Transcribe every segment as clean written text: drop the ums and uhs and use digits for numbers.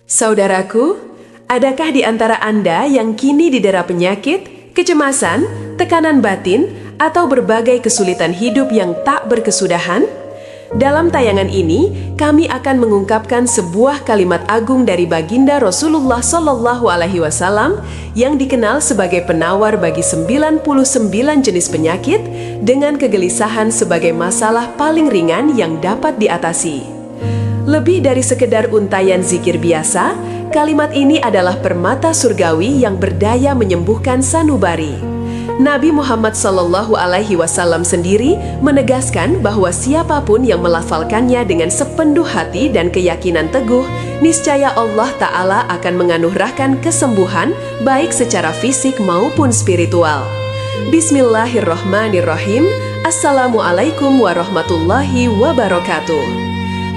Saudaraku, adakah di antara Anda yang kini didera penyakit, kecemasan, tekanan batin, atau berbagai kesulitan hidup yang tak berkesudahan? Dalam tayangan ini, kami akan mengungkapkan sebuah kalimat agung dari baginda Rasulullah SAW yang dikenal sebagai penawar bagi 99 jenis penyakit dengan kegelisahan sebagai masalah paling ringan yang dapat diatasi. Lebih dari sekedar untayan zikir biasa, kalimat ini adalah permata surgawi yang berdaya menyembuhkan sanubari. Nabi Muhammad SAW sendiri menegaskan bahwa siapapun yang melafalkannya dengan sepenuh hati dan keyakinan teguh, niscaya Allah Ta'ala akan menganugerahkan kesembuhan baik secara fisik maupun spiritual. Bismillahirrahmanirrahim. Assalamualaikum warahmatullahi wabarakatuh.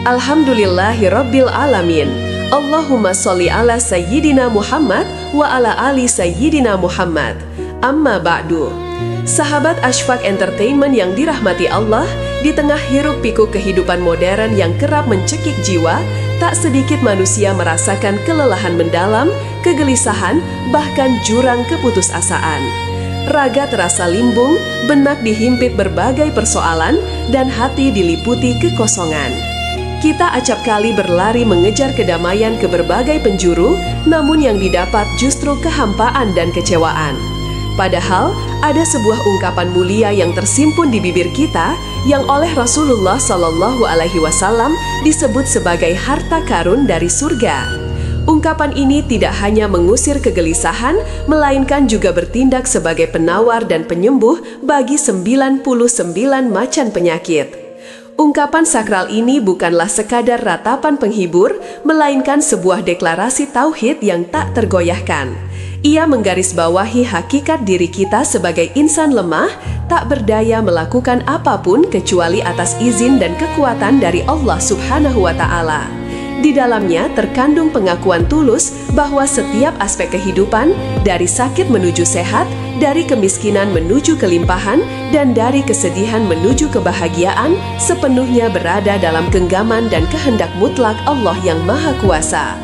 Alhamdulillahirabbil alamin. Allahumma sholli ala sayyidina Muhammad wa ala ali sayyidina Muhammad. Amma ba'du. Sahabat Ashfaq Entertainment yang dirahmati Allah, di tengah hiruk-pikuk kehidupan modern yang kerap mencekik jiwa, tak sedikit manusia merasakan kelelahan mendalam, kegelisahan, bahkan jurang keputusasaan. Raga terasa limbung, benak dihimpit berbagai persoalan, dan hati diliputi kekosongan. Kita acap kali berlari mengejar kedamaian ke berbagai penjuru, namun yang didapat justru kehampaan dan kecewaan. Padahal, ada sebuah ungkapan mulia yang tersimpun di bibir kita, yang oleh Rasulullah SAW disebut sebagai harta karun dari surga. Ungkapan ini tidak hanya mengusir kegelisahan, melainkan juga bertindak sebagai penawar dan penyembuh bagi 99 macan penyakit. Ungkapan sakral ini bukanlah sekadar ratapan penghibur, melainkan sebuah deklarasi tauhid yang tak tergoyahkan. Ia menggarisbawahi hakikat diri kita sebagai insan lemah, tak berdaya melakukan apapun kecuali atas izin dan kekuatan dari Allah Subhanahu wa Ta'ala. Di dalamnya terkandung pengakuan tulus bahwa setiap aspek kehidupan, dari sakit menuju sehat, dari kemiskinan menuju kelimpahan, dan dari kesedihan menuju kebahagiaan, sepenuhnya berada dalam genggaman dan kehendak mutlak Allah yang Maha Kuasa.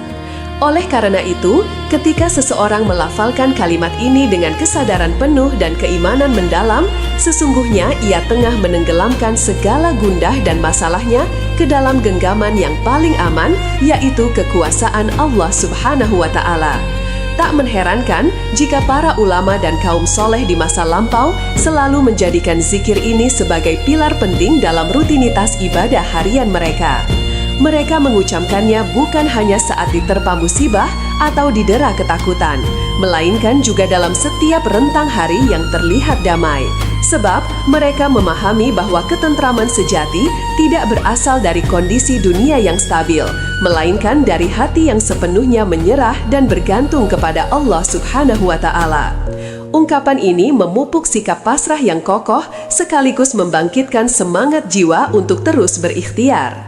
Oleh karena itu, ketika seseorang melafalkan kalimat ini dengan kesadaran penuh dan keimanan mendalam, sesungguhnya ia tengah menenggelamkan segala gundah dan masalahnya ke dalam genggaman yang paling aman, yaitu kekuasaan Allah Subhanahu wa Ta'ala. Tak mengherankan jika para ulama dan kaum soleh di masa lampau selalu menjadikan zikir ini sebagai pilar penting dalam rutinitas ibadah harian mereka. Mereka mengucapkannya bukan hanya saat diterpa musibah atau didera ketakutan, melainkan juga dalam setiap rentang hari yang terlihat damai. Sebab mereka memahami bahwa ketentraman sejati tidak berasal dari kondisi dunia yang stabil, melainkan dari hati yang sepenuhnya menyerah dan bergantung kepada Allah Subhanahu wa Ta'ala. Ungkapan ini memupuk sikap pasrah yang kokoh sekaligus membangkitkan semangat jiwa untuk terus berikhtiar.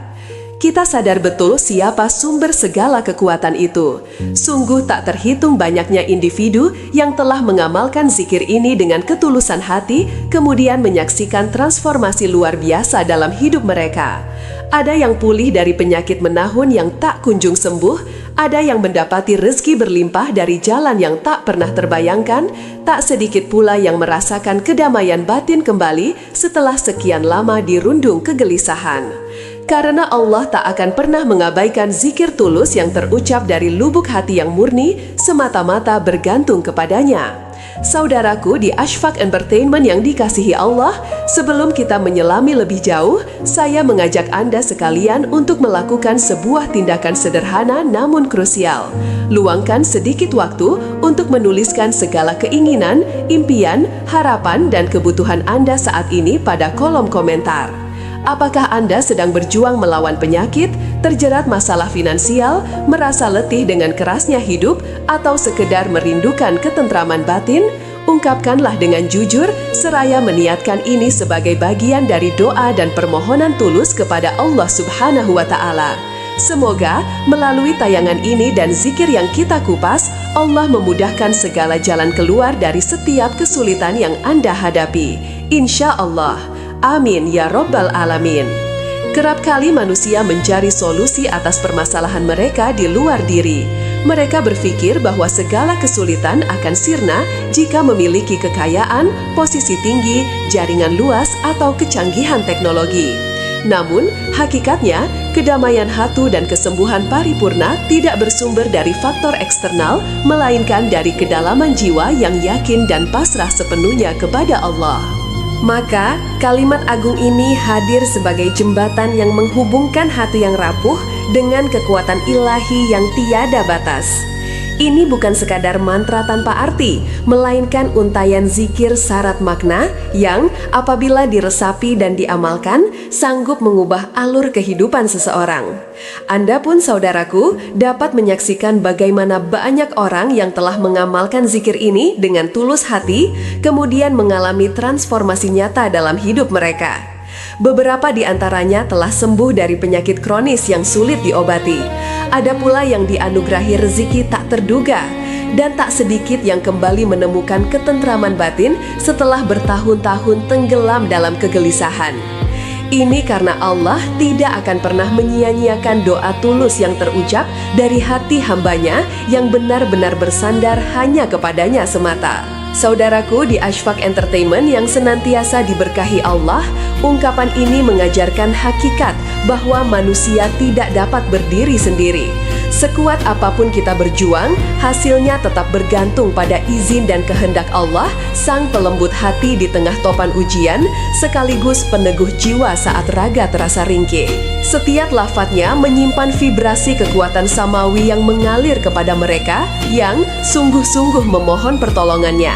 Kita sadar betul siapa sumber segala kekuatan itu. Sungguh tak terhitung banyaknya individu yang telah mengamalkan zikir ini dengan ketulusan hati, kemudian menyaksikan transformasi luar biasa dalam hidup mereka. Ada yang pulih dari penyakit menahun yang tak kunjung sembuh, ada yang mendapati rezeki berlimpah dari jalan yang tak pernah terbayangkan, tak sedikit pula yang merasakan kedamaian batin kembali setelah sekian lama dirundung kegelisahan. Karena Allah tak akan pernah mengabaikan zikir tulus yang terucap dari lubuk hati yang murni, semata-mata bergantung kepadanya. Saudaraku di Ashfaq Entertainment yang dikasihi Allah, sebelum kita menyelami lebih jauh, saya mengajak Anda sekalian untuk melakukan sebuah tindakan sederhana namun krusial. Luangkan sedikit waktu untuk menuliskan segala keinginan, impian, harapan, dan kebutuhan Anda saat ini pada kolom komentar. Apakah Anda sedang berjuang melawan penyakit, terjerat masalah finansial, merasa letih dengan kerasnya hidup, atau sekedar merindukan ketentraman batin? Ungkapkanlah dengan jujur, seraya meniatkan ini sebagai bagian dari doa dan permohonan tulus kepada Allah Subhanahu wa Ta'ala. Semoga melalui tayangan ini dan zikir yang kita kupas, Allah memudahkan segala jalan keluar dari setiap kesulitan yang Anda hadapi. Insya Allah. Amin ya Rabbal Alamin. Kerap kali manusia mencari solusi atas permasalahan mereka di luar diri. Mereka berpikir bahwa segala kesulitan akan sirna jika memiliki kekayaan, posisi tinggi, jaringan luas, atau kecanggihan teknologi. Namun, hakikatnya, kedamaian hati dan kesembuhan paripurna tidak bersumber dari faktor eksternal, melainkan dari kedalaman jiwa yang yakin dan pasrah sepenuhnya kepada Allah. Maka, kalimat agung ini hadir sebagai jembatan yang menghubungkan hati yang rapuh dengan kekuatan ilahi yang tiada batas. Ini bukan sekadar mantra tanpa arti, melainkan untayan zikir syarat makna yang apabila diresapi dan diamalkan, sanggup mengubah alur kehidupan seseorang. Anda pun saudaraku dapat menyaksikan bagaimana banyak orang yang telah mengamalkan zikir ini dengan tulus hati, kemudian mengalami transformasi nyata dalam hidup mereka. Beberapa di antaranya telah sembuh dari penyakit kronis yang sulit diobati. Ada pula yang dianugerahi rezeki tak terduga, dan tak sedikit yang kembali menemukan ketentraman batin setelah bertahun-tahun tenggelam dalam kegelisahan. Ini karena Allah tidak akan pernah menyia-nyiakan doa tulus yang terucap dari hati hambanya yang benar-benar bersandar hanya kepadanya semata. Saudaraku di Ashfaq Entertainment yang senantiasa diberkahi Allah, ungkapan ini mengajarkan hakikat bahwa manusia tidak dapat berdiri sendiri. Sekuat apapun kita berjuang, hasilnya tetap bergantung pada izin dan kehendak Allah, Sang Pelembut hati di tengah topan ujian, sekaligus peneguh jiwa saat raga terasa ringkih. Setiap lafadznya menyimpan vibrasi kekuatan samawi yang mengalir kepada mereka yang sungguh-sungguh memohon pertolongannya.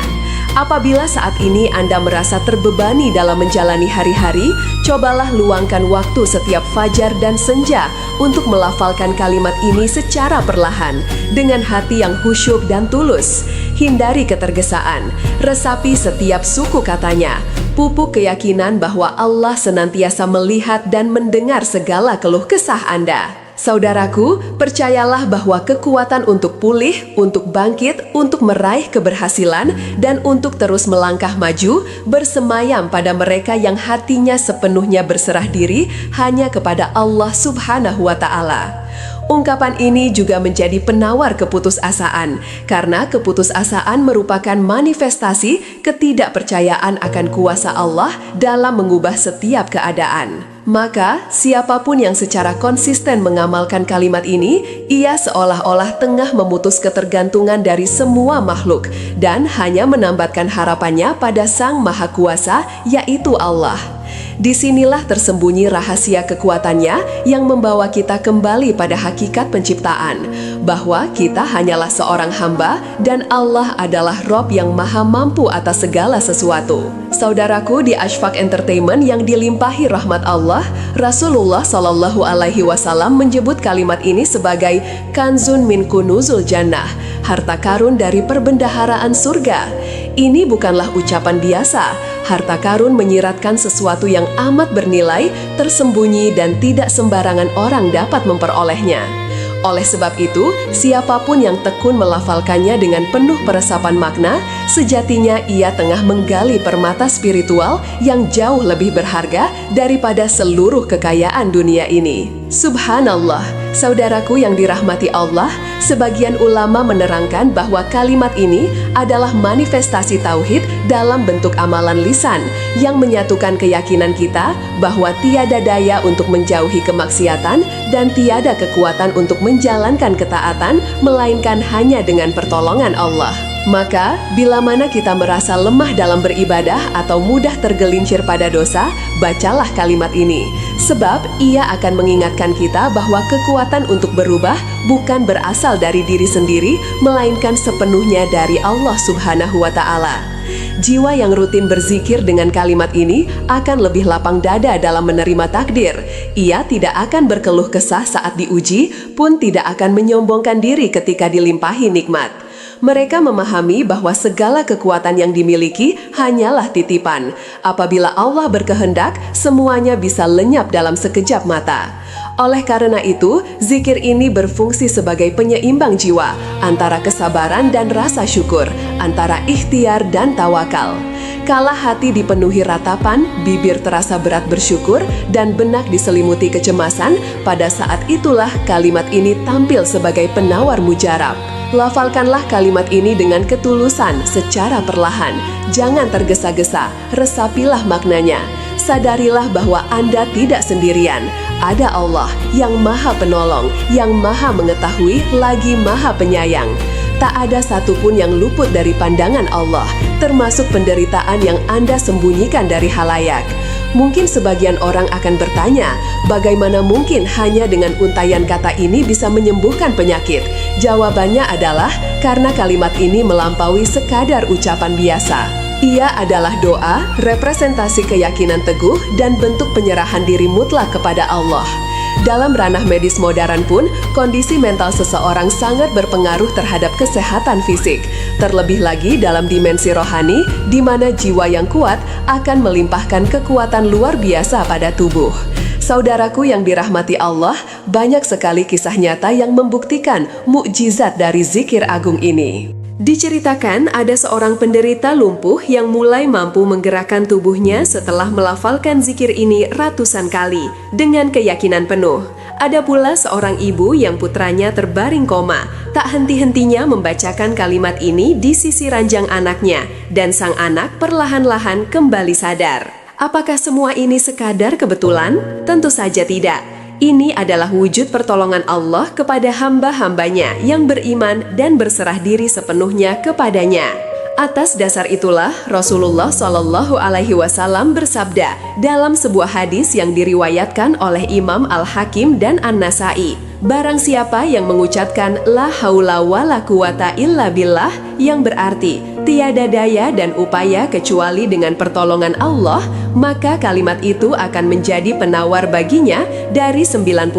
Apabila saat ini Anda merasa terbebani dalam menjalani hari-hari, cobalah luangkan waktu setiap fajar dan senja untuk melafalkan kalimat ini secara perlahan, dengan hati yang khusyuk dan tulus. Hindari ketergesaan, resapi setiap suku katanya, pupuk keyakinan bahwa Allah senantiasa melihat dan mendengar segala keluh kesah Anda. Saudaraku, percayalah bahwa kekuatan untuk pulih, untuk bangkit, untuk meraih keberhasilan, dan untuk terus melangkah maju bersemayam pada mereka yang hatinya sepenuhnya berserah diri hanya kepada Allah Subhanahu wa Ta'ala. Ungkapan ini juga menjadi penawar keputusasaan, karena keputusasaan merupakan manifestasi ketidakpercayaan akan kuasa Allah dalam mengubah setiap keadaan. Maka, siapapun yang secara konsisten mengamalkan kalimat ini, ia seolah-olah tengah memutus ketergantungan dari semua makhluk dan hanya menambatkan harapannya pada Sang Maha Kuasa, yaitu Allah. Disinilah tersembunyi rahasia kekuatannya yang membawa kita kembali pada hakikat penciptaan, bahwa kita hanyalah seorang hamba dan Allah adalah Rob yang maha mampu atas segala sesuatu. Saudaraku di Ashfaq Entertainment yang dilimpahi rahmat Allah, Rasulullah Shallallahu Alaihi Wasallam menyebut kalimat ini sebagai kanzun min kunuzul jannah, harta karun dari perbendaharaan surga. Ini bukanlah ucapan biasa. Harta karun menyiratkan sesuatu yang amat bernilai, tersembunyi dan tidak sembarangan orang dapat memperolehnya. Oleh sebab itu, siapapun yang tekun melafalkannya dengan penuh peresapan makna, sejatinya ia tengah menggali permata spiritual yang jauh lebih berharga daripada seluruh kekayaan dunia ini. Subhanallah, saudaraku yang dirahmati Allah, sebagian ulama menerangkan bahwa kalimat ini adalah manifestasi tauhid dalam bentuk amalan lisan yang menyatukan keyakinan kita bahwa tiada daya untuk menjauhi kemaksiatan dan tiada kekuatan untuk menjalankan ketaatan, melainkan hanya dengan pertolongan Allah. Maka, bila mana kita merasa lemah dalam beribadah atau mudah tergelincir pada dosa, bacalah kalimat ini. Sebab, ia akan mengingatkan kita bahwa kekuatan untuk berubah bukan berasal dari diri sendiri, melainkan sepenuhnya dari Allah Subhanahu wa Ta'ala. Jiwa yang rutin berzikir dengan kalimat ini akan lebih lapang dada dalam menerima takdir. Ia tidak akan berkeluh kesah saat diuji, pun tidak akan menyombongkan diri ketika dilimpahi nikmat. Mereka memahami bahwa segala kekuatan yang dimiliki hanyalah titipan. Apabila Allah berkehendak, semuanya bisa lenyap dalam sekejap mata. Oleh karena itu, zikir ini berfungsi sebagai penyeimbang jiwa antara kesabaran dan rasa syukur, antara ikhtiar dan tawakal. Kala hati dipenuhi ratapan, bibir terasa berat bersyukur, dan benak diselimuti kecemasan, pada saat itulah kalimat ini tampil sebagai penawar mujarab. Lafalkanlah kalimat ini dengan ketulusan secara perlahan. Jangan tergesa-gesa, resapilah maknanya. Sadarilah bahwa Anda tidak sendirian. Ada Allah yang Maha Penolong, yang Maha Mengetahui, lagi Maha Penyayang. Tak ada satupun yang luput dari pandangan Allah, termasuk penderitaan yang Anda sembunyikan dari halayak. Mungkin sebagian orang akan bertanya, bagaimana mungkin hanya dengan untaian kata ini bisa menyembuhkan penyakit? Jawabannya adalah karena kalimat ini melampaui sekadar ucapan biasa. Ia adalah doa, representasi keyakinan teguh, dan bentuk penyerahan diri mutlak kepada Allah. Dalam ranah medis modern pun, kondisi mental seseorang sangat berpengaruh terhadap kesehatan fisik. Terlebih lagi dalam dimensi rohani, di mana jiwa yang kuat akan melimpahkan kekuatan luar biasa pada tubuh. Saudaraku yang dirahmati Allah, banyak sekali kisah nyata yang membuktikan mukjizat dari zikir agung ini. Diceritakan ada seorang penderita lumpuh yang mulai mampu menggerakkan tubuhnya setelah melafalkan zikir ini ratusan kali dengan keyakinan penuh. Ada pula seorang ibu yang putranya terbaring koma, tak henti-hentinya membacakan kalimat ini di sisi ranjang anaknya, dan sang anak perlahan-lahan kembali sadar. Apakah semua ini sekadar kebetulan? Tentu saja tidak. Ini adalah wujud pertolongan Allah kepada hamba-hambanya yang beriman dan berserah diri sepenuhnya kepadanya. Atas dasar itulah Rasulullah Shallallahu Alaihi Wasallam bersabda dalam sebuah hadis yang diriwayatkan oleh Imam Al-Hakim dan An-Nasai, barang siapa yang mengucapkan la haula wala quwata illa billah, yang berarti tiada daya dan upaya kecuali dengan pertolongan Allah, maka kalimat itu akan menjadi penawar baginya dari 99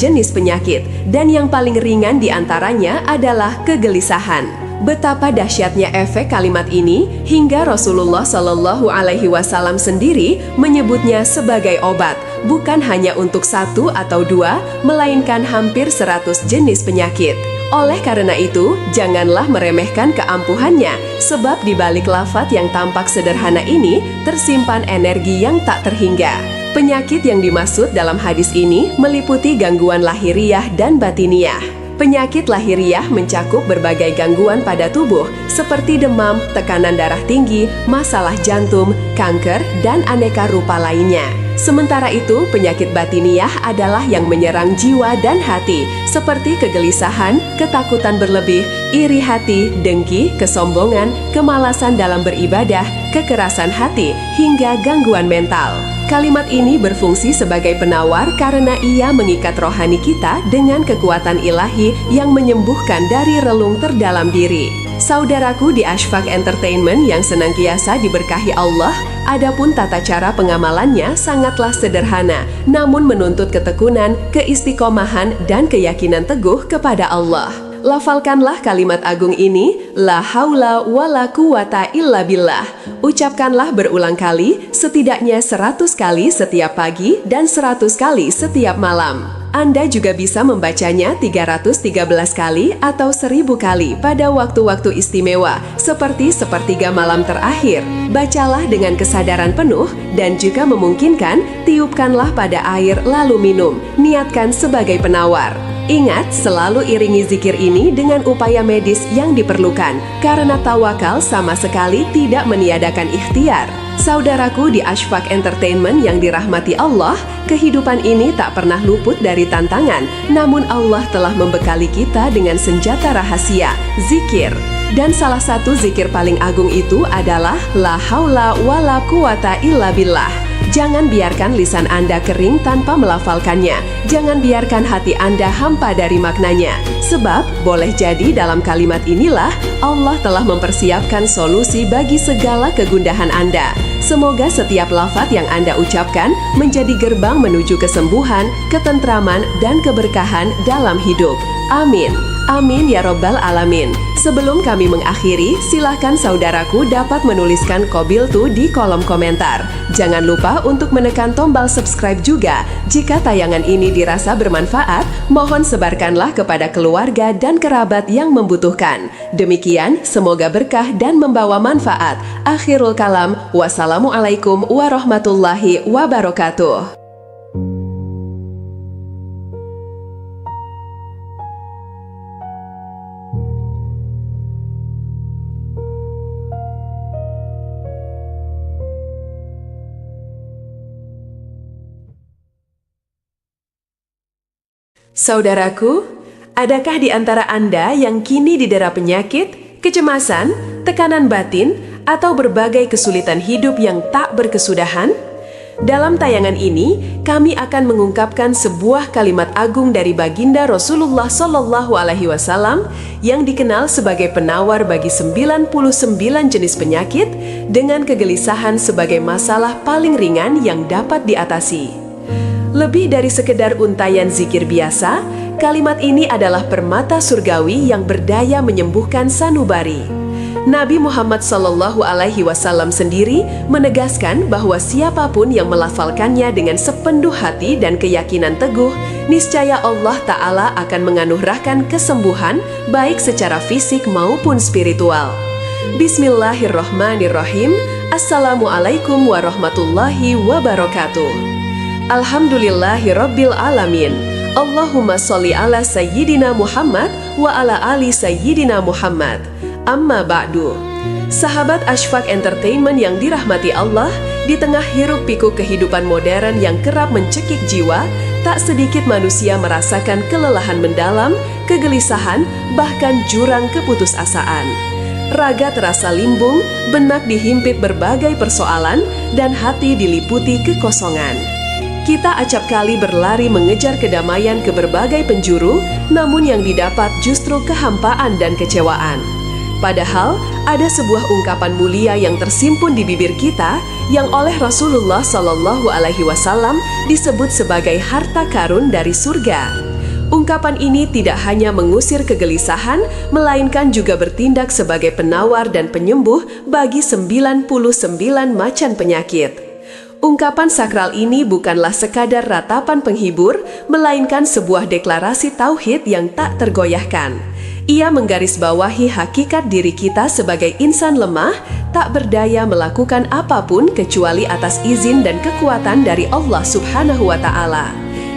jenis penyakit, dan yang paling ringan diantaranya adalah kegelisahan. Betapa dahsyatnya efek kalimat ini hingga Rasulullah Shallallahu Alaihi Wasallam sendiri menyebutnya sebagai obat, bukan hanya untuk 1 atau 2, melainkan hampir 100 jenis penyakit. Oleh karena itu, janganlah meremehkan keampuhannya, sebab di balik lafaz yang tampak sederhana ini tersimpan energi yang tak terhingga. Penyakit yang dimaksud dalam hadis ini meliputi gangguan lahiriah dan batiniah. Penyakit lahiriah mencakup berbagai gangguan pada tubuh seperti demam, tekanan darah tinggi, masalah jantung, kanker, dan aneka rupa lainnya. Sementara itu, penyakit batiniah adalah yang menyerang jiwa dan hati, seperti kegelisahan, ketakutan berlebih, iri hati, dengki, kesombongan, kemalasan dalam beribadah, kekerasan hati, hingga gangguan mental. Kalimat ini berfungsi sebagai penawar karena ia mengikat rohani kita dengan kekuatan ilahi yang menyembuhkan dari relung terdalam diri. Saudaraku di Ashfaq Entertainment yang senantiasa diberkahi Allah, adapun tata cara pengamalannya sangatlah sederhana, namun menuntut ketekunan, keistiqomahan, dan keyakinan teguh kepada Allah. Lafalkanlah kalimat agung ini, la haula wala quwata illa billah. Ucapkanlah berulang kali, setidaknya 100 kali setiap pagi dan 100 kali setiap malam. Anda juga bisa membacanya 313 kali atau 1000 kali pada waktu-waktu istimewa, seperti sepertiga malam terakhir. Bacalah dengan kesadaran penuh dan jika memungkinkan, tiupkanlah pada air lalu minum. Niatkan sebagai penawar. Ingat, selalu iringi zikir ini dengan upaya medis yang diperlukan, karena tawakal sama sekali tidak meniadakan ikhtiar. Saudaraku di Ashfaq Entertainment yang dirahmati Allah, kehidupan ini tak pernah luput dari tantangan, namun Allah telah membekali kita dengan senjata rahasia, zikir. Dan salah satu zikir paling agung itu adalah la haula wala quwata illa billah. Jangan biarkan lisan Anda kering tanpa melafalkannya. Jangan biarkan hati Anda hampa dari maknanya. Sebab, boleh jadi dalam kalimat inilah Allah telah mempersiapkan solusi bagi segala kegundahan Anda. Semoga setiap lafaz yang Anda ucapkan menjadi gerbang menuju kesembuhan, ketentraman, dan keberkahan dalam hidup. Amin. Amin ya Rabbal Alamin. Sebelum kami mengakhiri, silakan saudaraku dapat menuliskan Qobil Tu di kolom komentar. Jangan lupa untuk menekan tombol subscribe juga. Jika tayangan ini dirasa bermanfaat, mohon sebarkanlah kepada keluarga dan kerabat yang membutuhkan. Demikian, semoga berkah dan membawa manfaat. Akhirul kalam, wassalamualaikum warahmatullahi wabarakatuh. Saudaraku, adakah di antara Anda yang kini didera penyakit, kecemasan, tekanan batin, atau berbagai kesulitan hidup yang tak berkesudahan? Dalam tayangan ini, kami akan mengungkapkan sebuah kalimat agung dari baginda Rasulullah SAW yang dikenal sebagai penawar bagi 99 jenis penyakit dengan kegelisahan sebagai masalah paling ringan yang dapat diatasi. Lebih dari sekedar untayan zikir biasa, kalimat ini adalah permata surgawi yang berdaya menyembuhkan sanubari. Nabi Muhammad SAW sendiri menegaskan bahwa siapapun yang melafalkannya dengan sepenuh hati dan keyakinan teguh, niscaya Allah Ta'ala akan menganugerahkan kesembuhan baik secara fisik maupun spiritual. Bismillahirrahmanirrahim. Assalamualaikum warahmatullahi wabarakatuh. Alhamdulillahi Rabbil Alamin. Allahumma sholli ala Sayyidina Muhammad wa ala ali Sayyidina Muhammad. Amma ba'du. Sahabat Ashfaq Entertainment yang dirahmati Allah, di tengah hiruk pikuk kehidupan modern yang kerap mencekik jiwa, tak sedikit manusia merasakan kelelahan mendalam, kegelisahan, bahkan jurang keputusasaan. Raga terasa limbung, benak dihimpit berbagai persoalan, dan hati diliputi kekosongan. Kita acap kali berlari mengejar kedamaian ke berbagai penjuru, namun yang didapat justru kehampaan dan kecewaan. Padahal, ada sebuah ungkapan mulia yang tersimpun di bibir kita, yang oleh Rasulullah SAW disebut sebagai harta karun dari surga. Ungkapan ini tidak hanya mengusir kegelisahan, melainkan juga bertindak sebagai penawar dan penyembuh bagi 99 macan penyakit. Ungkapan sakral ini bukanlah sekadar ratapan penghibur, melainkan sebuah deklarasi tauhid yang tak tergoyahkan. Ia menggarisbawahi hakikat diri kita sebagai insan lemah, tak berdaya melakukan apapun kecuali atas izin dan kekuatan dari Allah Subhanahu wa Ta'ala.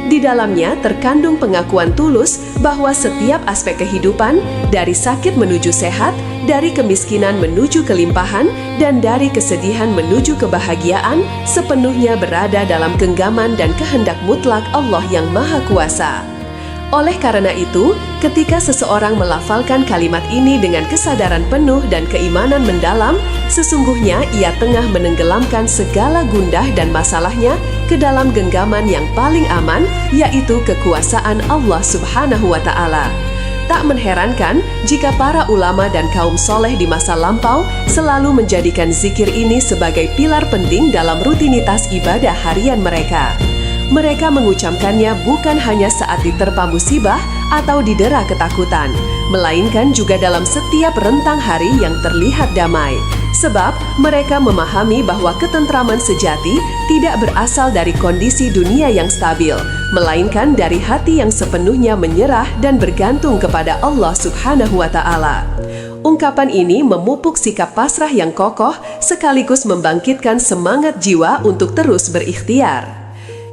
Di dalamnya terkandung pengakuan tulus bahwa setiap aspek kehidupan, dari sakit menuju sehat, dari kemiskinan menuju kelimpahan, dan dari kesedihan menuju kebahagiaan, sepenuhnya berada dalam genggaman dan kehendak mutlak Allah yang Maha Kuasa. Oleh karena itu, ketika seseorang melafalkan kalimat ini dengan kesadaran penuh dan keimanan mendalam, sesungguhnya ia tengah menenggelamkan segala gundah dan masalahnya ke dalam genggaman yang paling aman, yaitu kekuasaan Allah Subhanahu wa Ta'ala. Tak mengherankan jika para ulama dan kaum soleh di masa lampau selalu menjadikan zikir ini sebagai pilar penting dalam rutinitas ibadah harian mereka. Mereka mengucapkannya bukan hanya saat diterpa musibah atau didera ketakutan, melainkan juga dalam setiap rentang hari yang terlihat damai. Sebab mereka memahami bahwa ketentraman sejati tidak berasal dari kondisi dunia yang stabil, melainkan dari hati yang sepenuhnya menyerah dan bergantung kepada Allah Subhanahu wa Ta'ala. Ungkapan ini memupuk sikap pasrah yang kokoh sekaligus membangkitkan semangat jiwa untuk terus berikhtiar.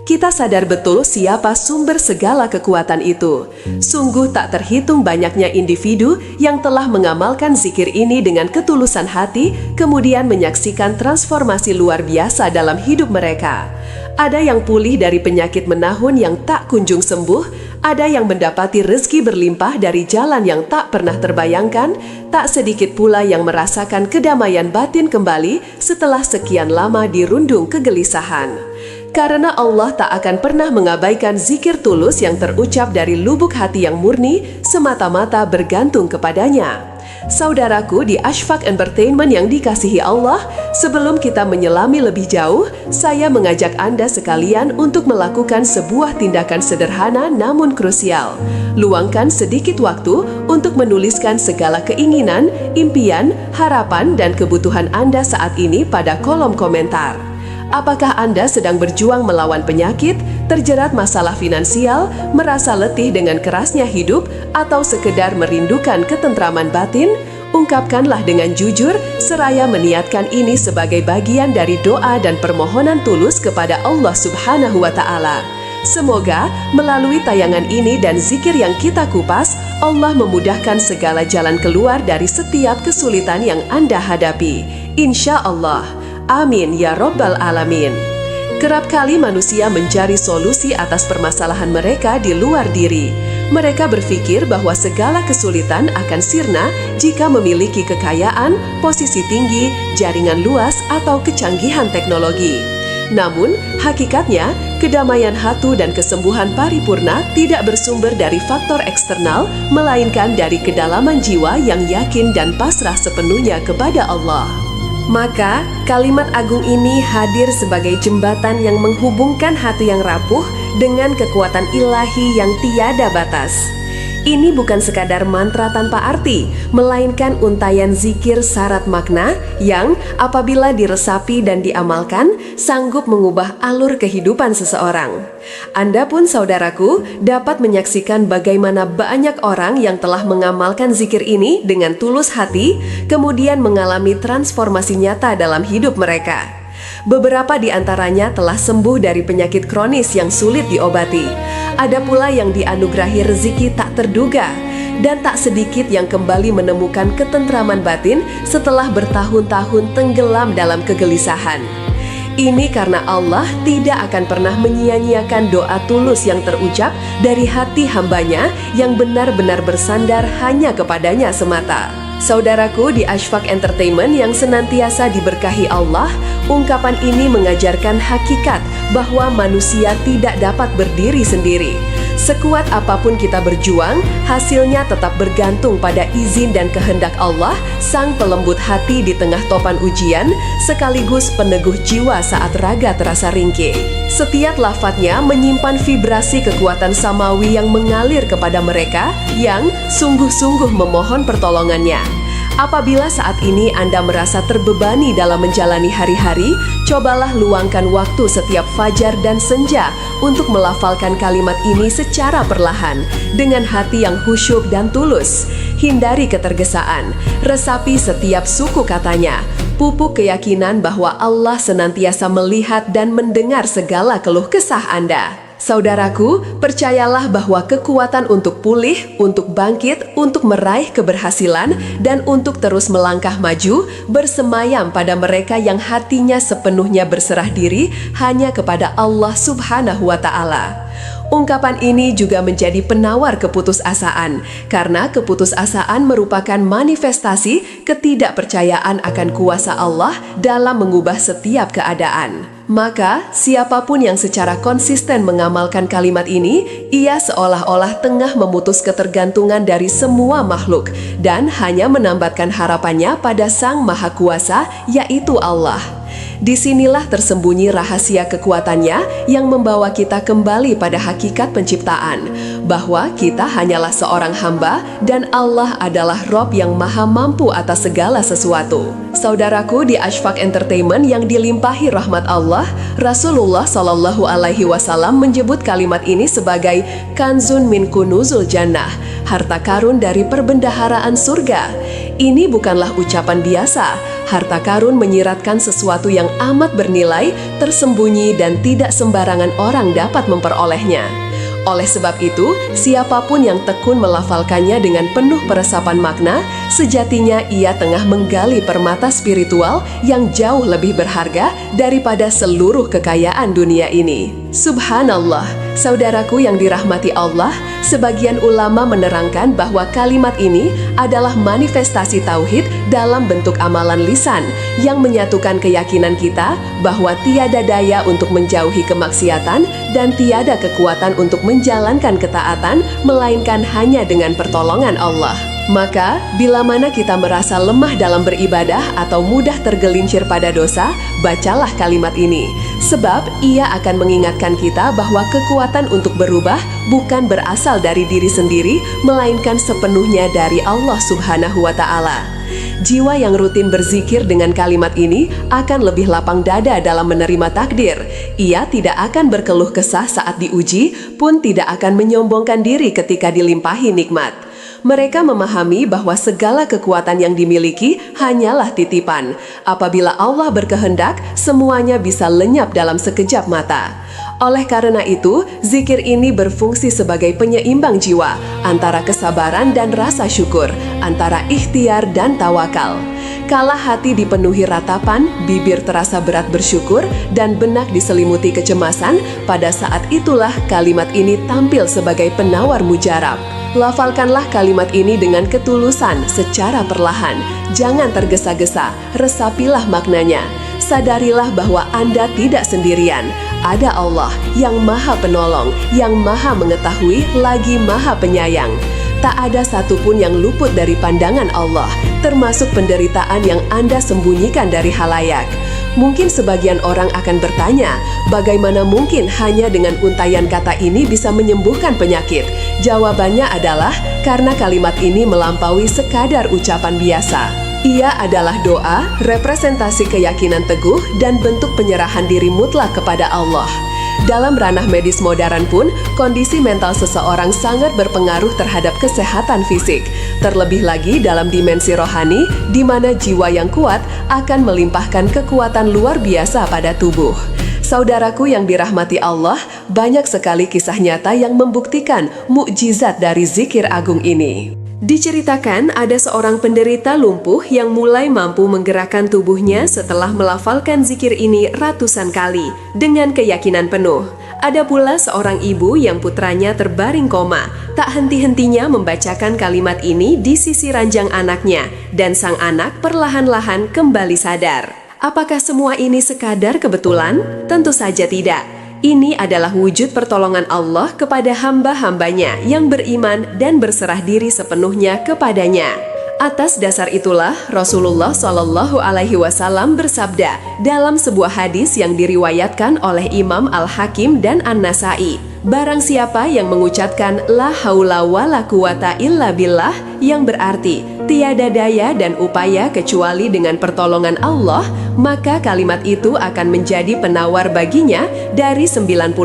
Kita sadar betul siapa sumber segala kekuatan itu. Sungguh tak terhitung banyaknya individu yang telah mengamalkan zikir ini dengan ketulusan hati, kemudian menyaksikan transformasi luar biasa dalam hidup mereka. Ada yang pulih dari penyakit menahun yang tak kunjung sembuh, ada yang mendapati rezeki berlimpah dari jalan yang tak pernah terbayangkan, tak sedikit pula yang merasakan kedamaian batin kembali setelah sekian lama dirundung kegelisahan. Karena Allah tak akan pernah mengabaikan zikir tulus yang terucap dari lubuk hati yang murni, semata-mata bergantung kepadanya. Saudaraku di Ashfaq Entertainment yang dikasihi Allah, sebelum kita menyelami lebih jauh, saya mengajak Anda sekalian untuk melakukan sebuah tindakan sederhana namun krusial. Luangkan sedikit waktu untuk menuliskan segala keinginan, impian, harapan, dan kebutuhan Anda saat ini pada kolom komentar. Apakah Anda sedang berjuang melawan penyakit, terjerat masalah finansial, merasa letih dengan kerasnya hidup, atau sekedar merindukan ketentraman batin? Ungkapkanlah dengan jujur, seraya meniatkan ini sebagai bagian dari doa dan permohonan tulus kepada Allah Subhanahu wa Ta'ala. Semoga melalui tayangan ini dan zikir yang kita kupas, Allah memudahkan segala jalan keluar dari setiap kesulitan yang Anda hadapi. Insya Allah. Amin ya Rabbal Alamin. Kerap kali manusia mencari solusi atas permasalahan mereka di luar diri. Mereka berpikir bahwa segala kesulitan akan sirna jika memiliki kekayaan, posisi tinggi, jaringan luas, atau kecanggihan teknologi. Namun, hakikatnya, kedamaian hati dan kesembuhan paripurna tidak bersumber dari faktor eksternal, melainkan dari kedalaman jiwa yang yakin dan pasrah sepenuhnya kepada Allah. Maka, kalimat agung ini hadir sebagai jembatan yang menghubungkan hati yang rapuh dengan kekuatan ilahi yang tiada batas. Ini bukan sekadar mantra tanpa arti, melainkan untayan zikir syarat makna yang apabila diresapi dan diamalkan, sanggup mengubah alur kehidupan seseorang. Anda pun saudaraku dapat menyaksikan bagaimana banyak orang yang telah mengamalkan zikir ini dengan tulus hati, kemudian mengalami transformasi nyata dalam hidup mereka. Beberapa di antaranya telah sembuh dari penyakit kronis yang sulit diobati. Ada pula yang dianugerahi rezeki tak terduga, dan tak sedikit yang kembali menemukan ketentraman batin setelah bertahun-tahun tenggelam dalam kegelisahan. Ini karena Allah tidak akan pernah menyia-nyiakan doa tulus yang terucap dari hati hambanya yang benar-benar bersandar hanya kepadanya semata. Saudaraku di Ashfaq Entertainment yang senantiasa diberkahi Allah, ungkapan ini mengajarkan hakikat bahwa manusia tidak dapat berdiri sendiri. Sekuat apapun kita berjuang, hasilnya tetap bergantung pada izin dan kehendak Allah, Sang Pelembut hati di tengah topan ujian, sekaligus peneguh jiwa saat raga terasa ringkih. Setiap lafadznya menyimpan vibrasi kekuatan samawi yang mengalir kepada mereka yang sungguh-sungguh memohon pertolongannya. Apabila saat ini Anda merasa terbebani dalam menjalani hari-hari, cobalah luangkan waktu setiap fajar dan senja untuk melafalkan kalimat ini secara perlahan, dengan hati yang khusyuk dan tulus. Hindari ketergesaan, resapi setiap suku katanya, pupuk keyakinan bahwa Allah senantiasa melihat dan mendengar segala keluh kesah Anda. Saudaraku, percayalah bahwa kekuatan untuk pulih, untuk bangkit, untuk meraih keberhasilan, dan untuk terus melangkah maju bersemayam pada mereka yang hatinya sepenuhnya berserah diri hanya kepada Allah Subhanahu wa Ta'ala. Ungkapan ini juga menjadi penawar keputusasaan, karena keputusasaan merupakan manifestasi ketidakpercayaan akan kuasa Allah dalam mengubah setiap keadaan. Maka, siapapun yang secara konsisten mengamalkan kalimat ini, ia seolah-olah tengah memutus ketergantungan dari semua makhluk dan hanya menambatkan harapannya pada Sang Maha Kuasa, yaitu Allah. Disinilah tersembunyi rahasia kekuatannya yang membawa kita kembali pada hakikat penciptaan, bahwa kita hanyalah seorang hamba dan Allah adalah Rob yang maha mampu atas segala sesuatu. Saudaraku di Ashfaq Entertainment yang dilimpahi rahmat Allah, Rasulullah Shallallahu Alaihi Wasallam menyebut kalimat ini sebagai kanzun min kunuzul jannah, harta karun dari perbendaharaan surga. Ini bukanlah ucapan biasa. Harta karun menyiratkan sesuatu yang amat bernilai, tersembunyi, dan tidak sembarangan orang dapat memperolehnya. Oleh sebab itu, siapapun yang tekun melafalkannya dengan penuh peresapan makna, sejatinya ia tengah menggali permata spiritual yang jauh lebih berharga daripada seluruh kekayaan dunia ini. Subhanallah, saudaraku yang dirahmati Allah, sebagian ulama menerangkan bahwa kalimat ini adalah manifestasi tauhid dalam bentuk amalan lisan yang menyatukan keyakinan kita bahwa tiada daya untuk menjauhi kemaksiatan dan tiada kekuatan untuk menjalankan ketaatan, melainkan hanya dengan pertolongan Allah. Maka, bila mana kita merasa lemah dalam beribadah atau mudah tergelincir pada dosa, bacalah kalimat ini. Sebab, ia akan mengingatkan kita bahwa kekuatan untuk berubah bukan berasal dari diri sendiri, melainkan sepenuhnya dari Allah Subhanahu wa Ta'ala. Jiwa yang rutin berzikir dengan kalimat ini akan lebih lapang dada dalam menerima takdir. Ia tidak akan berkeluh kesah saat diuji, pun tidak akan menyombongkan diri ketika dilimpahi nikmat. Mereka memahami bahwa segala kekuatan yang dimiliki hanyalah titipan. Apabila Allah berkehendak, semuanya bisa lenyap dalam sekejap mata. Oleh karena itu, zikir ini berfungsi sebagai penyeimbang jiwa antara kesabaran dan rasa syukur, antara ikhtiar dan tawakal. Kala hati dipenuhi ratapan, bibir terasa berat bersyukur, dan benak diselimuti kecemasan, pada saat itulah kalimat ini tampil sebagai penawar mujarab. Lafalkanlah kalimat ini dengan ketulusan secara perlahan. Jangan tergesa-gesa, resapilah maknanya. Sadarilah bahwa Anda tidak sendirian. Ada Allah yang Maha Penolong, yang Maha Mengetahui, lagi Maha Penyayang. Tak ada satupun yang luput dari pandangan Allah, termasuk penderitaan yang Anda sembunyikan dari halayak. Mungkin sebagian orang akan bertanya, bagaimana mungkin hanya dengan untaian kata ini bisa menyembuhkan penyakit? Jawabannya adalah karena kalimat ini melampaui sekadar ucapan biasa. Ia adalah doa, representasi keyakinan teguh, dan bentuk penyerahan diri mutlak kepada Allah. Dalam ranah medis modern pun, kondisi mental seseorang sangat berpengaruh terhadap kesehatan fisik. Terlebih lagi dalam dimensi rohani, di mana jiwa yang kuat akan melimpahkan kekuatan luar biasa pada tubuh. Saudaraku yang dirahmati Allah, banyak sekali kisah nyata yang membuktikan mukjizat dari zikir agung ini. Diceritakan ada seorang penderita lumpuh yang mulai mampu menggerakkan tubuhnya setelah melafalkan zikir ini ratusan kali dengan keyakinan penuh. Ada pula seorang ibu yang putranya terbaring koma, tak henti-hentinya membacakan kalimat ini di sisi ranjang anaknya, dan sang anak perlahan-lahan kembali sadar. Apakah semua ini sekadar kebetulan? Tentu saja tidak. Ini adalah wujud pertolongan Allah kepada hamba-hambanya yang beriman dan berserah diri sepenuhnya kepadanya. Atas dasar itulah Rasulullah Shallallahu Alaihi Wasallam bersabda dalam sebuah hadis yang diriwayatkan oleh Imam Al-Hakim dan An-Nasai, barang siapa yang mengucapkan la haula wala quwata illa billah, yang berarti tiada daya dan upaya kecuali dengan pertolongan Allah, maka kalimat itu akan menjadi penawar baginya dari 99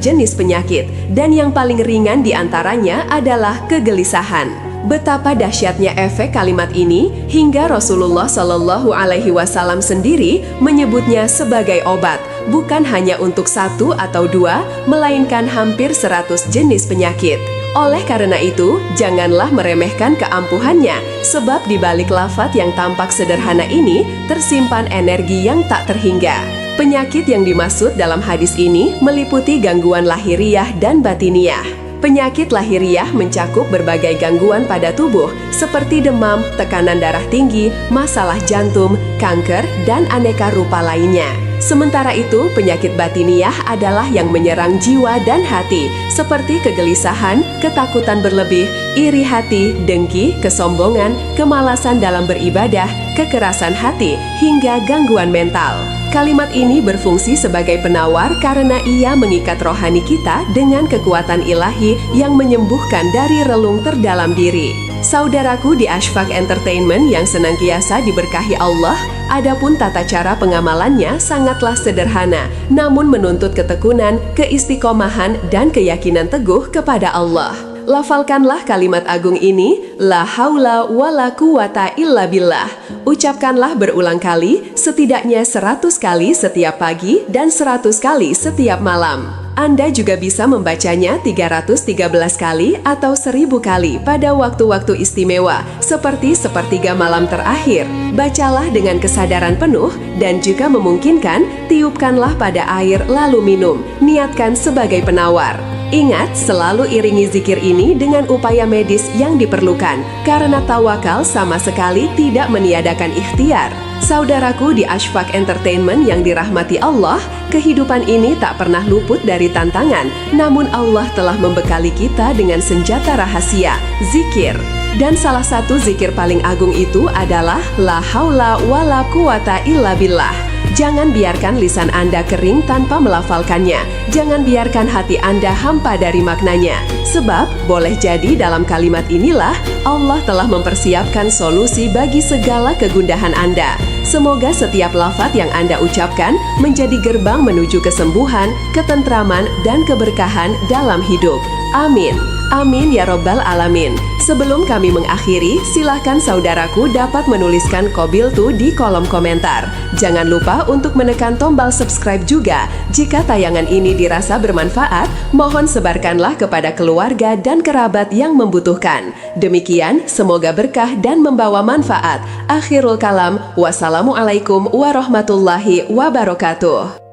jenis penyakit, dan yang paling ringan diantaranya adalah kegelisahan. Betapa dahsyatnya efek kalimat ini hingga Rasulullah Shallallahu Alaihi Wasallam sendiri menyebutnya sebagai obat, bukan hanya untuk satu atau dua, melainkan hampir 100 jenis penyakit. Oleh karena itu, janganlah meremehkan keampuhannya, sebab di balik lafaz yang tampak sederhana ini tersimpan energi yang tak terhingga. Penyakit yang dimaksud dalam hadis ini meliputi gangguan lahiriah dan batiniah. Penyakit lahiriah mencakup berbagai gangguan pada tubuh seperti demam, tekanan darah tinggi, masalah jantung, kanker, dan aneka rupa lainnya. Sementara itu, penyakit batiniah adalah yang menyerang jiwa dan hati, seperti kegelisahan, ketakutan berlebih, iri hati, dengki, kesombongan, kemalasan dalam beribadah, kekerasan hati, hingga gangguan mental. Kalimat ini berfungsi sebagai penawar karena ia mengikat rohani kita dengan kekuatan ilahi yang menyembuhkan dari relung terdalam diri. Saudaraku di Ashfaq Entertainment yang senantiasa diberkahi Allah, adapun tata cara pengamalannya sangatlah sederhana, namun menuntut ketekunan, keistiqomahan, dan keyakinan teguh kepada Allah. Lafalkanlah kalimat agung ini, la haula wala quwata illa billah. Ucapkanlah berulang kali, setidaknya 100 kali setiap pagi dan 100 kali setiap malam. Anda juga bisa membacanya 313 kali atau 1000 kali pada waktu-waktu istimewa, seperti sepertiga malam terakhir. Bacalah dengan kesadaran penuh dan jika memungkinkan, tiupkanlah pada air lalu minum. Niatkan sebagai penawar. Ingat, selalu iringi zikir ini dengan upaya medis yang diperlukan, karena tawakal sama sekali tidak meniadakan ikhtiar. Saudaraku di Ashfaq Entertainment yang dirahmati Allah, kehidupan ini tak pernah luput dari tantangan, namun Allah telah membekali kita dengan senjata rahasia, zikir. Dan salah satu zikir paling agung itu adalah La haula wala quwata illa billah. Jangan biarkan lisan Anda kering tanpa melafalkannya. Jangan biarkan hati Anda hampa dari maknanya. Sebab, boleh jadi dalam kalimat inilah Allah telah mempersiapkan solusi bagi segala kegundahan Anda. Semoga setiap lafaz yang Anda ucapkan menjadi gerbang menuju kesembuhan, ketentraman, dan keberkahan dalam hidup. Amin. Amin ya Rabbal Alamin. Sebelum kami mengakhiri, silahkan saudaraku dapat menuliskan Qabiltu di kolom komentar. Jangan lupa untuk menekan tombol subscribe juga. Jika tayangan ini dirasa bermanfaat, mohon sebarkanlah kepada keluarga dan kerabat yang membutuhkan. Demikian, semoga berkah dan membawa manfaat. Akhirul kalam, wassalamualaikum warahmatullahi wabarakatuh.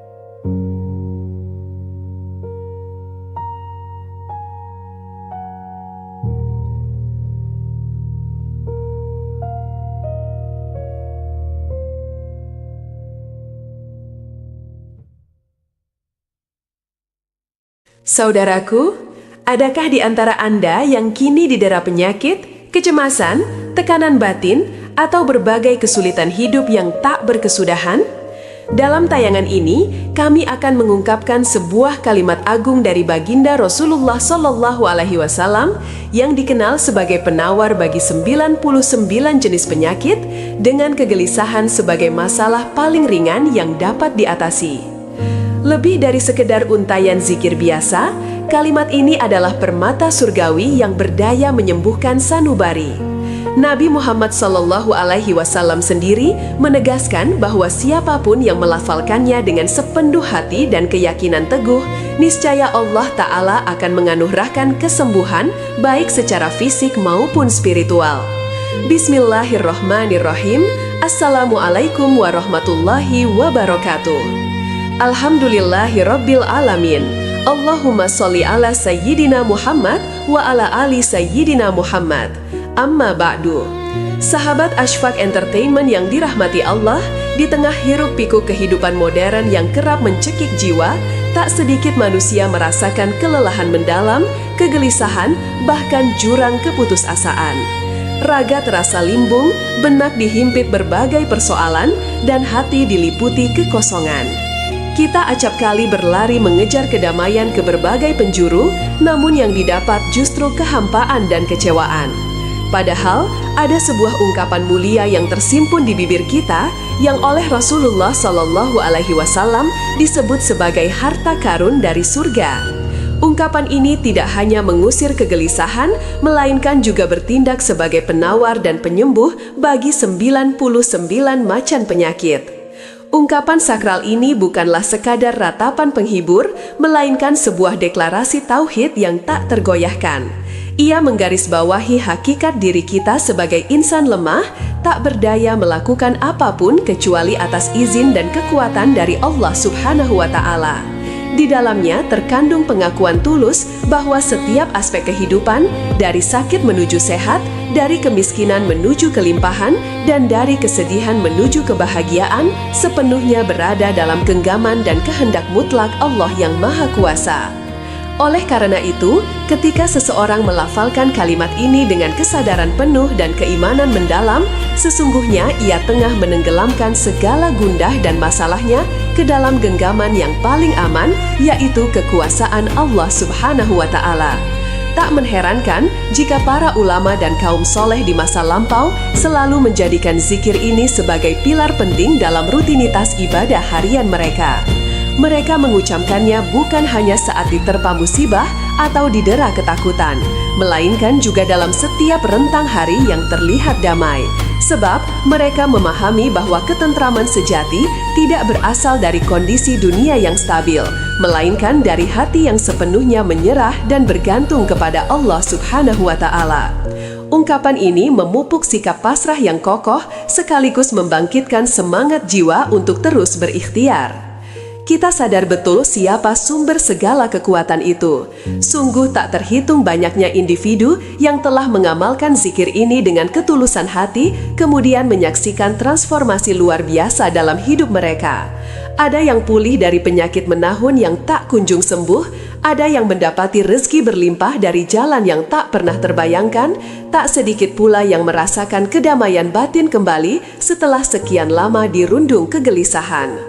Saudaraku, adakah di antara Anda yang kini didera penyakit, kecemasan, tekanan batin, atau berbagai kesulitan hidup yang tak berkesudahan? Dalam tayangan ini, kami akan mengungkapkan sebuah kalimat agung dari baginda Rasulullah SAW yang dikenal sebagai penawar bagi 99 jenis penyakit dengan kegelisahan sebagai masalah paling ringan yang dapat diatasi. Lebih dari sekedar untayan zikir biasa, kalimat ini adalah permata surgawi yang berdaya menyembuhkan sanubari. Nabi Muhammad SAW sendiri menegaskan bahwa siapapun yang melafalkannya dengan sepenuh hati dan keyakinan teguh, niscaya Allah Ta'ala akan menganugerahkan kesembuhan baik secara fisik maupun spiritual. Bismillahirrahmanirrahim. Assalamualaikum warahmatullahi wabarakatuh. Alhamdulillahi Rabbil Alamin. Allahumma sholli ala Sayyidina Muhammad wa ala ali Sayyidina Muhammad. Amma ba'du. Sahabat Ashfaq Entertainment yang dirahmati Allah, di tengah hiruk-pikuk kehidupan modern yang kerap mencekik jiwa, tak sedikit manusia merasakan kelelahan mendalam, kegelisahan, bahkan jurang keputusasaan. Raga terasa limbung, benak dihimpit berbagai persoalan, dan hati diliputi kekosongan. Kita acap kali berlari mengejar kedamaian ke berbagai penjuru, namun yang didapat justru kehampaan dan kecewaan. Padahal, ada sebuah ungkapan mulia yang tersimpun di bibir kita, yang oleh Rasulullah SAW disebut sebagai harta karun dari surga. Ungkapan ini tidak hanya mengusir kegelisahan, melainkan juga bertindak sebagai penawar dan penyembuh bagi 99 macan penyakit. Ungkapan sakral ini bukanlah sekadar ratapan penghibur, melainkan sebuah deklarasi tauhid yang tak tergoyahkan. Ia menggarisbawahi hakikat diri kita sebagai insan lemah, tak berdaya melakukan apapun kecuali atas izin dan kekuatan dari Allah Subhanahu wa Ta'ala. Di dalamnya terkandung pengakuan tulus bahwa setiap aspek kehidupan, dari sakit menuju sehat, dari kemiskinan menuju kelimpahan, dan dari kesedihan menuju kebahagiaan, sepenuhnya berada dalam genggaman dan kehendak mutlak Allah yang Maha Kuasa. Oleh karena itu, ketika seseorang melafalkan kalimat ini dengan kesadaran penuh dan keimanan mendalam, sesungguhnya ia tengah menenggelamkan segala gundah dan masalahnya ke dalam genggaman yang paling aman, yaitu kekuasaan Allah Subhanahu wa Ta'ala. Tak mengherankan jika para ulama dan kaum soleh di masa lampau selalu menjadikan zikir ini sebagai pilar penting dalam rutinitas ibadah harian mereka. Mereka mengucapkannya bukan hanya saat diterpa musibah atau didera ketakutan, melainkan juga dalam setiap rentang hari yang terlihat damai. Sebab mereka memahami bahwa ketentraman sejati tidak berasal dari kondisi dunia yang stabil, melainkan dari hati yang sepenuhnya menyerah dan bergantung kepada Allah Subhanahu wa Ta'ala. Ungkapan ini memupuk sikap pasrah yang kokoh sekaligus membangkitkan semangat jiwa untuk terus berikhtiar. Kita sadar betul siapa sumber segala kekuatan itu. Sungguh tak terhitung banyaknya individu yang telah mengamalkan zikir ini dengan ketulusan hati, kemudian menyaksikan transformasi luar biasa dalam hidup mereka. Ada yang pulih dari penyakit menahun yang tak kunjung sembuh, ada yang mendapati rezeki berlimpah dari jalan yang tak pernah terbayangkan, tak sedikit pula yang merasakan kedamaian batin kembali setelah sekian lama dirundung kegelisahan.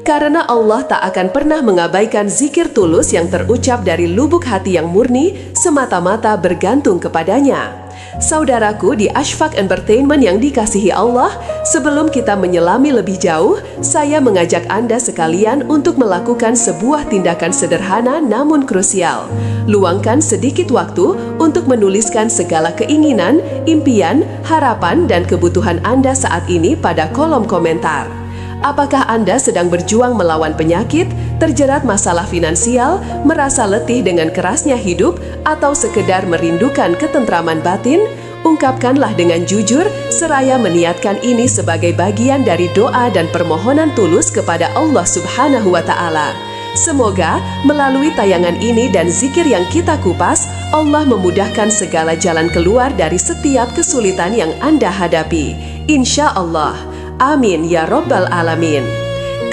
Karena Allah tak akan pernah mengabaikan zikir tulus yang terucap dari lubuk hati yang murni, semata-mata bergantung kepadanya. Saudaraku di Ashfaq Entertainment yang dikasihi Allah, sebelum kita menyelami lebih jauh, saya mengajak Anda sekalian untuk melakukan sebuah tindakan sederhana namun krusial. Luangkan sedikit waktu untuk menuliskan segala keinginan, impian, harapan, dan kebutuhan Anda saat ini pada kolom komentar. Apakah Anda sedang berjuang melawan penyakit, terjerat masalah finansial, merasa letih dengan kerasnya hidup, atau sekedar merindukan ketentraman batin? Ungkapkanlah dengan jujur, seraya meniatkan ini sebagai bagian dari doa dan permohonan tulus kepada Allah Subhanahu wa Ta'ala. Semoga melalui tayangan ini dan zikir yang kita kupas, Allah memudahkan segala jalan keluar dari setiap kesulitan yang Anda hadapi. Insya Allah. Amin ya Rabbal Alamin.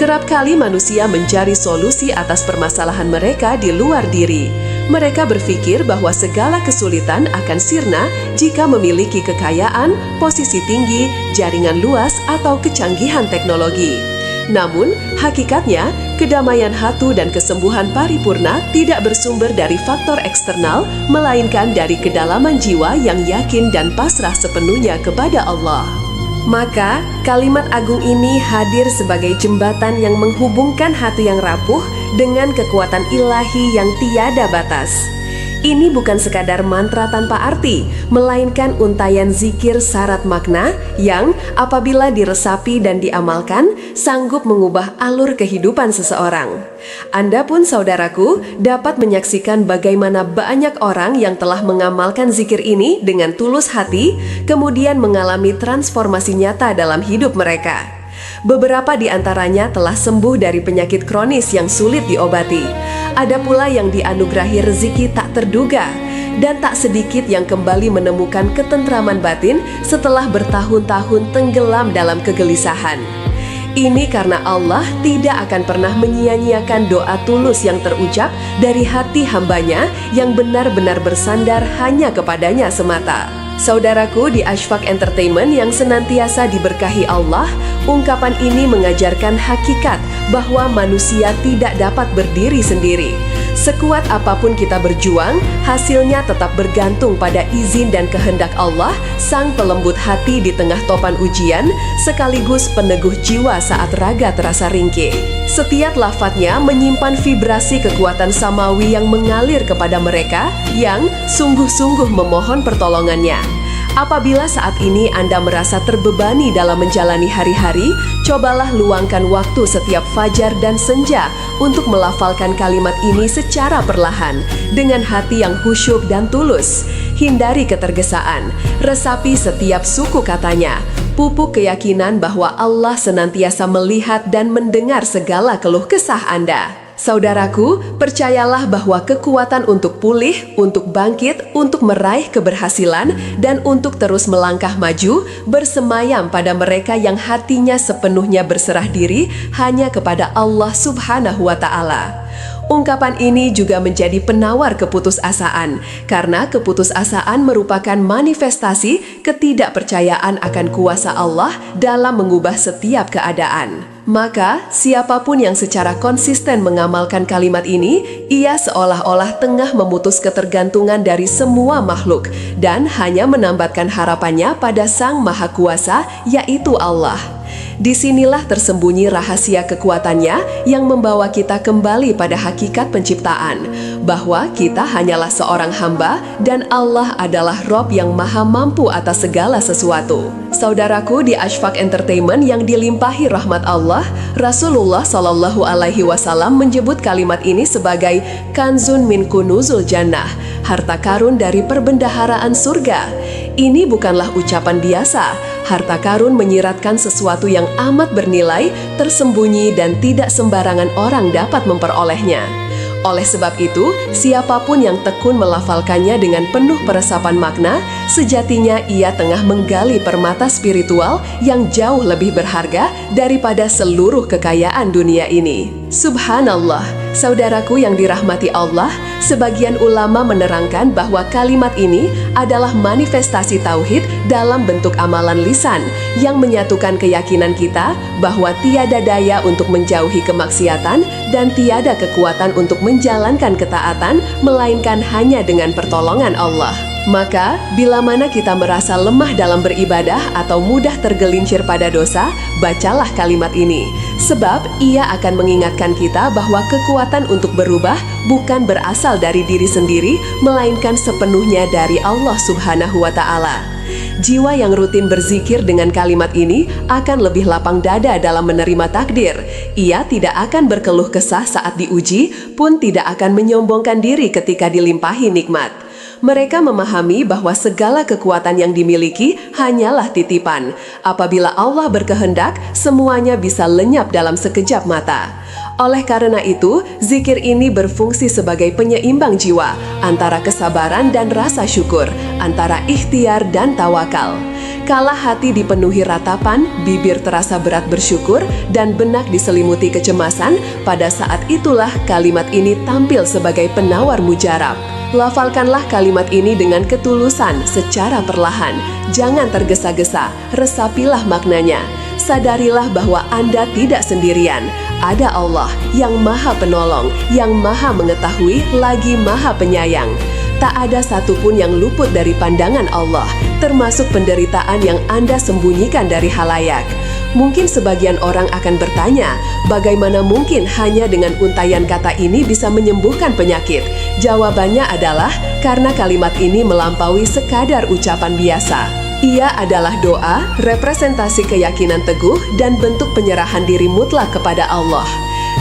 Kerap kali manusia mencari solusi atas permasalahan mereka di luar diri. Mereka berpikir bahwa segala kesulitan akan sirna jika memiliki kekayaan, posisi tinggi, jaringan luas, atau kecanggihan teknologi. Namun, hakikatnya, kedamaian hati dan kesembuhan paripurna tidak bersumber dari faktor eksternal, melainkan dari kedalaman jiwa yang yakin dan pasrah sepenuhnya kepada Allah. Maka, kalimat agung ini hadir sebagai jembatan yang menghubungkan hati yang rapuh dengan kekuatan ilahi yang tiada batas. Ini bukan sekadar mantra tanpa arti, melainkan untayan zikir syarat makna yang apabila diresapi dan diamalkan, sanggup mengubah alur kehidupan seseorang. Anda pun saudaraku dapat menyaksikan bagaimana banyak orang yang telah mengamalkan zikir ini dengan tulus hati, kemudian mengalami transformasi nyata dalam hidup mereka. Beberapa di antaranya telah sembuh dari penyakit kronis yang sulit diobati. Ada pula yang dianugerahi rezeki tak terduga, dan tak sedikit yang kembali menemukan ketentraman batin setelah bertahun-tahun tenggelam dalam kegelisahan. Ini karena Allah tidak akan pernah menyia-nyiakan doa tulus yang terucap dari hati hambanya yang benar-benar bersandar hanya kepadanya semata. Saudaraku di Ashfaq Entertainment yang senantiasa diberkahi Allah, ungkapan ini mengajarkan hakikat bahwa manusia tidak dapat berdiri sendiri. Sekuat apapun kita berjuang, hasilnya tetap bergantung pada izin dan kehendak Allah, Sang Pelembut hati di tengah topan ujian, sekaligus peneguh jiwa saat raga terasa ringkih. Setiap lafadznya menyimpan vibrasi kekuatan samawi yang mengalir kepada mereka yang sungguh-sungguh memohon pertolongannya. Apabila saat ini Anda merasa terbebani dalam menjalani hari-hari, cobalah luangkan waktu setiap fajar dan senja untuk melafalkan kalimat ini secara perlahan, dengan hati yang khusyuk dan tulus. Hindari ketergesaan, resapi setiap suku katanya, pupuk keyakinan bahwa Allah senantiasa melihat dan mendengar segala keluh kesah Anda. Saudaraku, percayalah bahwa kekuatan untuk pulih, untuk bangkit, untuk meraih keberhasilan, dan untuk terus melangkah maju bersemayam pada mereka yang hatinya sepenuhnya berserah diri hanya kepada Allah Subhanahu wa Ta'ala. Ungkapan ini juga menjadi penawar keputusasaan, karena keputusasaan merupakan manifestasi ketidakpercayaan akan kuasa Allah dalam mengubah setiap keadaan. Maka, siapapun yang secara konsisten mengamalkan kalimat ini, ia seolah-olah tengah memutus ketergantungan dari semua makhluk dan hanya menambatkan harapannya pada Sang Maha Kuasa, yaitu Allah. Disinilah tersembunyi rahasia kekuatannya yang membawa kita kembali pada hakikat penciptaan, bahwa kita hanyalah seorang hamba dan Allah adalah Rob yang maha mampu atas segala sesuatu. Saudaraku di Ashfaq Entertainment yang dilimpahi rahmat Allah, Rasulullah Shallallahu Alaihi Wasallam menyebut kalimat ini sebagai kanzun min kunuzul jannah, harta karun dari perbendaharaan surga. Ini bukanlah ucapan biasa, harta karun menyiratkan sesuatu yang amat bernilai, tersembunyi dan tidak sembarangan orang dapat memperolehnya. Oleh sebab itu, siapapun yang tekun melafalkannya dengan penuh peresapan makna, sejatinya ia tengah menggali permata spiritual yang jauh lebih berharga daripada seluruh kekayaan dunia ini. Subhanallah, saudaraku yang dirahmati Allah, sebagian ulama menerangkan bahwa kalimat ini adalah manifestasi tauhid dalam bentuk amalan lisan yang menyatukan keyakinan kita bahwa tiada daya untuk menjauhi kemaksiatan dan tiada kekuatan untuk menjalankan ketaatan melainkan hanya dengan pertolongan Allah. Maka, bila mana kita merasa lemah dalam beribadah atau mudah tergelincir pada dosa, bacalah kalimat ini. Sebab, ia akan mengingatkan kita bahwa kekuatan untuk berubah bukan berasal dari diri sendiri, melainkan sepenuhnya dari Allah Subhanahu wa Ta'ala. Jiwa yang rutin berzikir dengan kalimat ini akan lebih lapang dada dalam menerima takdir. Ia tidak akan berkeluh kesah saat diuji, pun tidak akan menyombongkan diri ketika dilimpahi nikmat. Mereka memahami bahwa segala kekuatan yang dimiliki hanyalah titipan. Apabila Allah berkehendak, semuanya bisa lenyap dalam sekejap mata. Oleh karena itu, zikir ini berfungsi sebagai penyeimbang jiwa antara kesabaran dan rasa syukur, antara ikhtiar dan tawakal. Kala hati dipenuhi ratapan, bibir terasa berat bersyukur, dan benak diselimuti kecemasan, pada saat itulah kalimat ini tampil sebagai penawar mujarab. Lafalkanlah kalimat ini dengan ketulusan secara perlahan. Jangan tergesa-gesa, resapilah maknanya. Sadarilah bahwa Anda tidak sendirian. Ada Allah yang Maha Penolong, yang Maha Mengetahui, lagi Maha Penyayang. Tak ada satupun yang luput dari pandangan Allah, termasuk penderitaan yang Anda sembunyikan dari halayak. Mungkin sebagian orang akan bertanya, bagaimana mungkin hanya dengan untaian kata ini bisa menyembuhkan penyakit? Jawabannya adalah karena kalimat ini melampaui sekadar ucapan biasa. Ia adalah doa, representasi keyakinan teguh, dan bentuk penyerahan diri mutlak kepada Allah.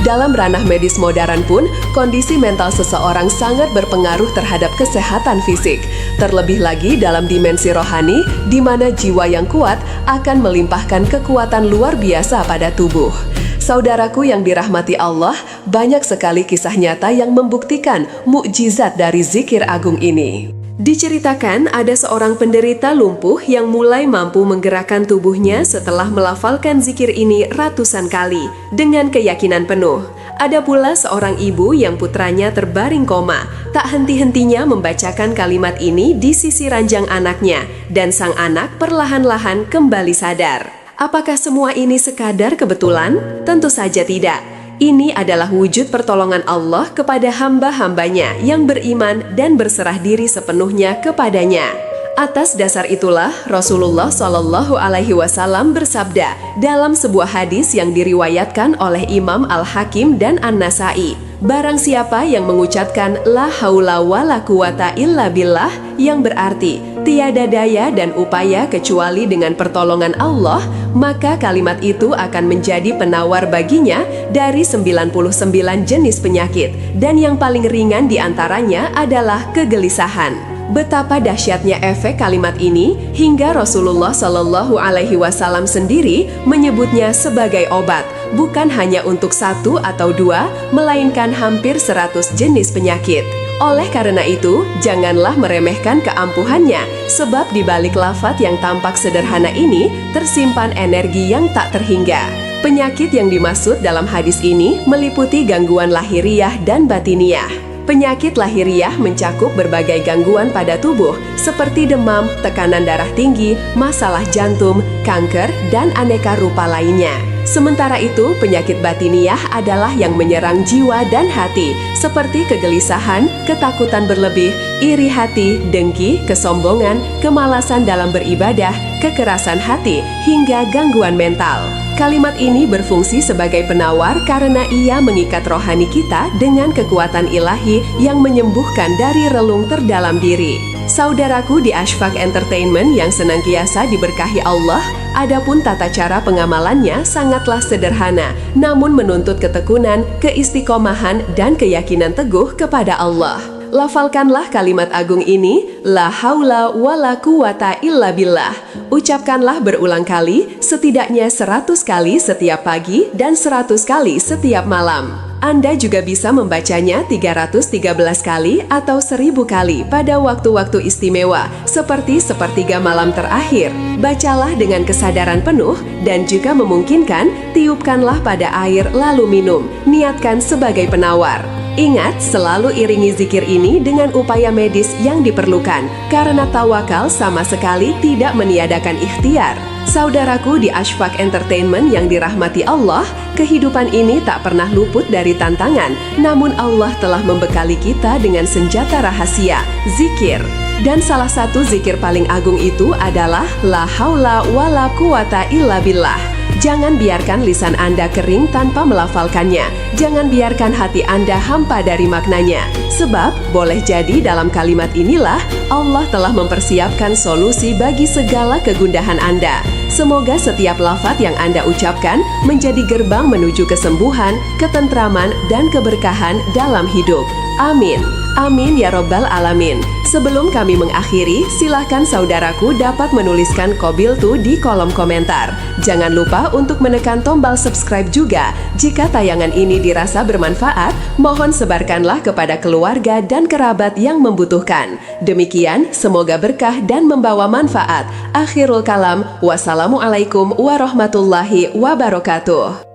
Dalam ranah medis modern pun, kondisi mental seseorang sangat berpengaruh terhadap kesehatan fisik. Terlebih lagi dalam dimensi rohani, di mana jiwa yang kuat akan melimpahkan kekuatan luar biasa pada tubuh. Saudaraku yang dirahmati Allah, banyak sekali kisah nyata yang membuktikan mukjizat dari zikir agung ini. Diceritakan ada seorang penderita lumpuh yang mulai mampu menggerakkan tubuhnya setelah melafalkan zikir ini ratusan kali dengan keyakinan penuh. Ada pula seorang ibu yang putranya terbaring koma, tak henti-hentinya membacakan kalimat ini di sisi ranjang anaknya, dan sang anak perlahan-lahan kembali sadar. Apakah semua ini sekadar kebetulan? Tentu saja tidak. Ini adalah wujud pertolongan Allah kepada hamba-hambanya yang beriman dan berserah diri sepenuhnya kepadanya. Atas dasar itulah Rasulullah Shallallahu Alaihi Wasallam bersabda dalam sebuah hadis yang diriwayatkan oleh Imam Al-Hakim dan An-Nasai, barang siapa yang mengucapkan la haula wala quwata illa billah, yang berarti tiada daya dan upaya kecuali dengan pertolongan Allah, maka kalimat itu akan menjadi penawar baginya dari 99 jenis penyakit, dan yang paling ringan diantaranya adalah kegelisahan. Betapa dahsyatnya efek kalimat ini hingga Rasulullah Shallallahu Alaihi Wasallam sendiri menyebutnya sebagai obat, bukan hanya untuk satu atau dua, melainkan hampir 100 jenis penyakit. Oleh karena itu, janganlah meremehkan keampuhannya, sebab di balik lafaz yang tampak sederhana ini tersimpan energi yang tak terhingga. Penyakit yang dimaksud dalam hadis ini meliputi gangguan lahiriah dan batiniah. Penyakit lahiriah mencakup berbagai gangguan pada tubuh seperti demam, tekanan darah tinggi, masalah jantung, kanker, dan aneka rupa lainnya. Sementara itu, penyakit batiniah adalah yang menyerang jiwa dan hati, seperti kegelisahan, ketakutan berlebih, iri hati, dengki, kesombongan, kemalasan dalam beribadah, kekerasan hati, hingga gangguan mental. Kalimat ini berfungsi sebagai penawar karena ia mengikat rohani kita dengan kekuatan ilahi yang menyembuhkan dari relung terdalam diri. Saudaraku di Ashfaq Entertainment yang senantiasa diberkahi Allah, adapun tata cara pengamalannya sangatlah sederhana, namun menuntut ketekunan, keistiqomahan, dan keyakinan teguh kepada Allah. lafalkanlah kalimat agung ini, la haula wala quwata illa billah. Ucapkanlah berulang kali, setidaknya 100 kali setiap pagi dan 100 kali setiap malam. Anda juga bisa membacanya 313 kali atau 1000 kali pada waktu-waktu istimewa, seperti sepertiga malam terakhir. Bacalah dengan kesadaran penuh dan juga memungkinkan, tiupkanlah pada air lalu minum. Niatkan sebagai penawar. Ingat, selalu iringi zikir ini dengan upaya medis yang diperlukan, karena tawakal sama sekali tidak meniadakan ikhtiar. Saudaraku di Ashfaq Entertainment yang dirahmati Allah, kehidupan ini tak pernah luput dari tantangan, namun Allah telah membekali kita dengan senjata rahasia, zikir. Dan salah satu zikir paling agung itu adalah la haula wala quwata illa billah. Jangan biarkan lisan Anda kering tanpa melafalkannya. Jangan biarkan hati Anda hampa dari maknanya. Sebab, boleh jadi dalam kalimat inilah Allah telah mempersiapkan solusi bagi segala kegundahan Anda. Semoga setiap lafaz yang Anda ucapkan menjadi gerbang menuju kesembuhan, ketentraman, dan keberkahan dalam hidup. Amin. Amin ya Rabbal Alamin. Sebelum kami mengakhiri, silahkan saudaraku dapat menuliskan Qabiltu di kolom komentar. Jangan lupa untuk menekan tombol subscribe juga. Jika tayangan ini dirasa bermanfaat, mohon sebarkanlah kepada keluarga dan kerabat yang membutuhkan. Demikian, semoga berkah dan membawa manfaat. Akhirul kalam, wassalamualaikum warahmatullahi wabarakatuh.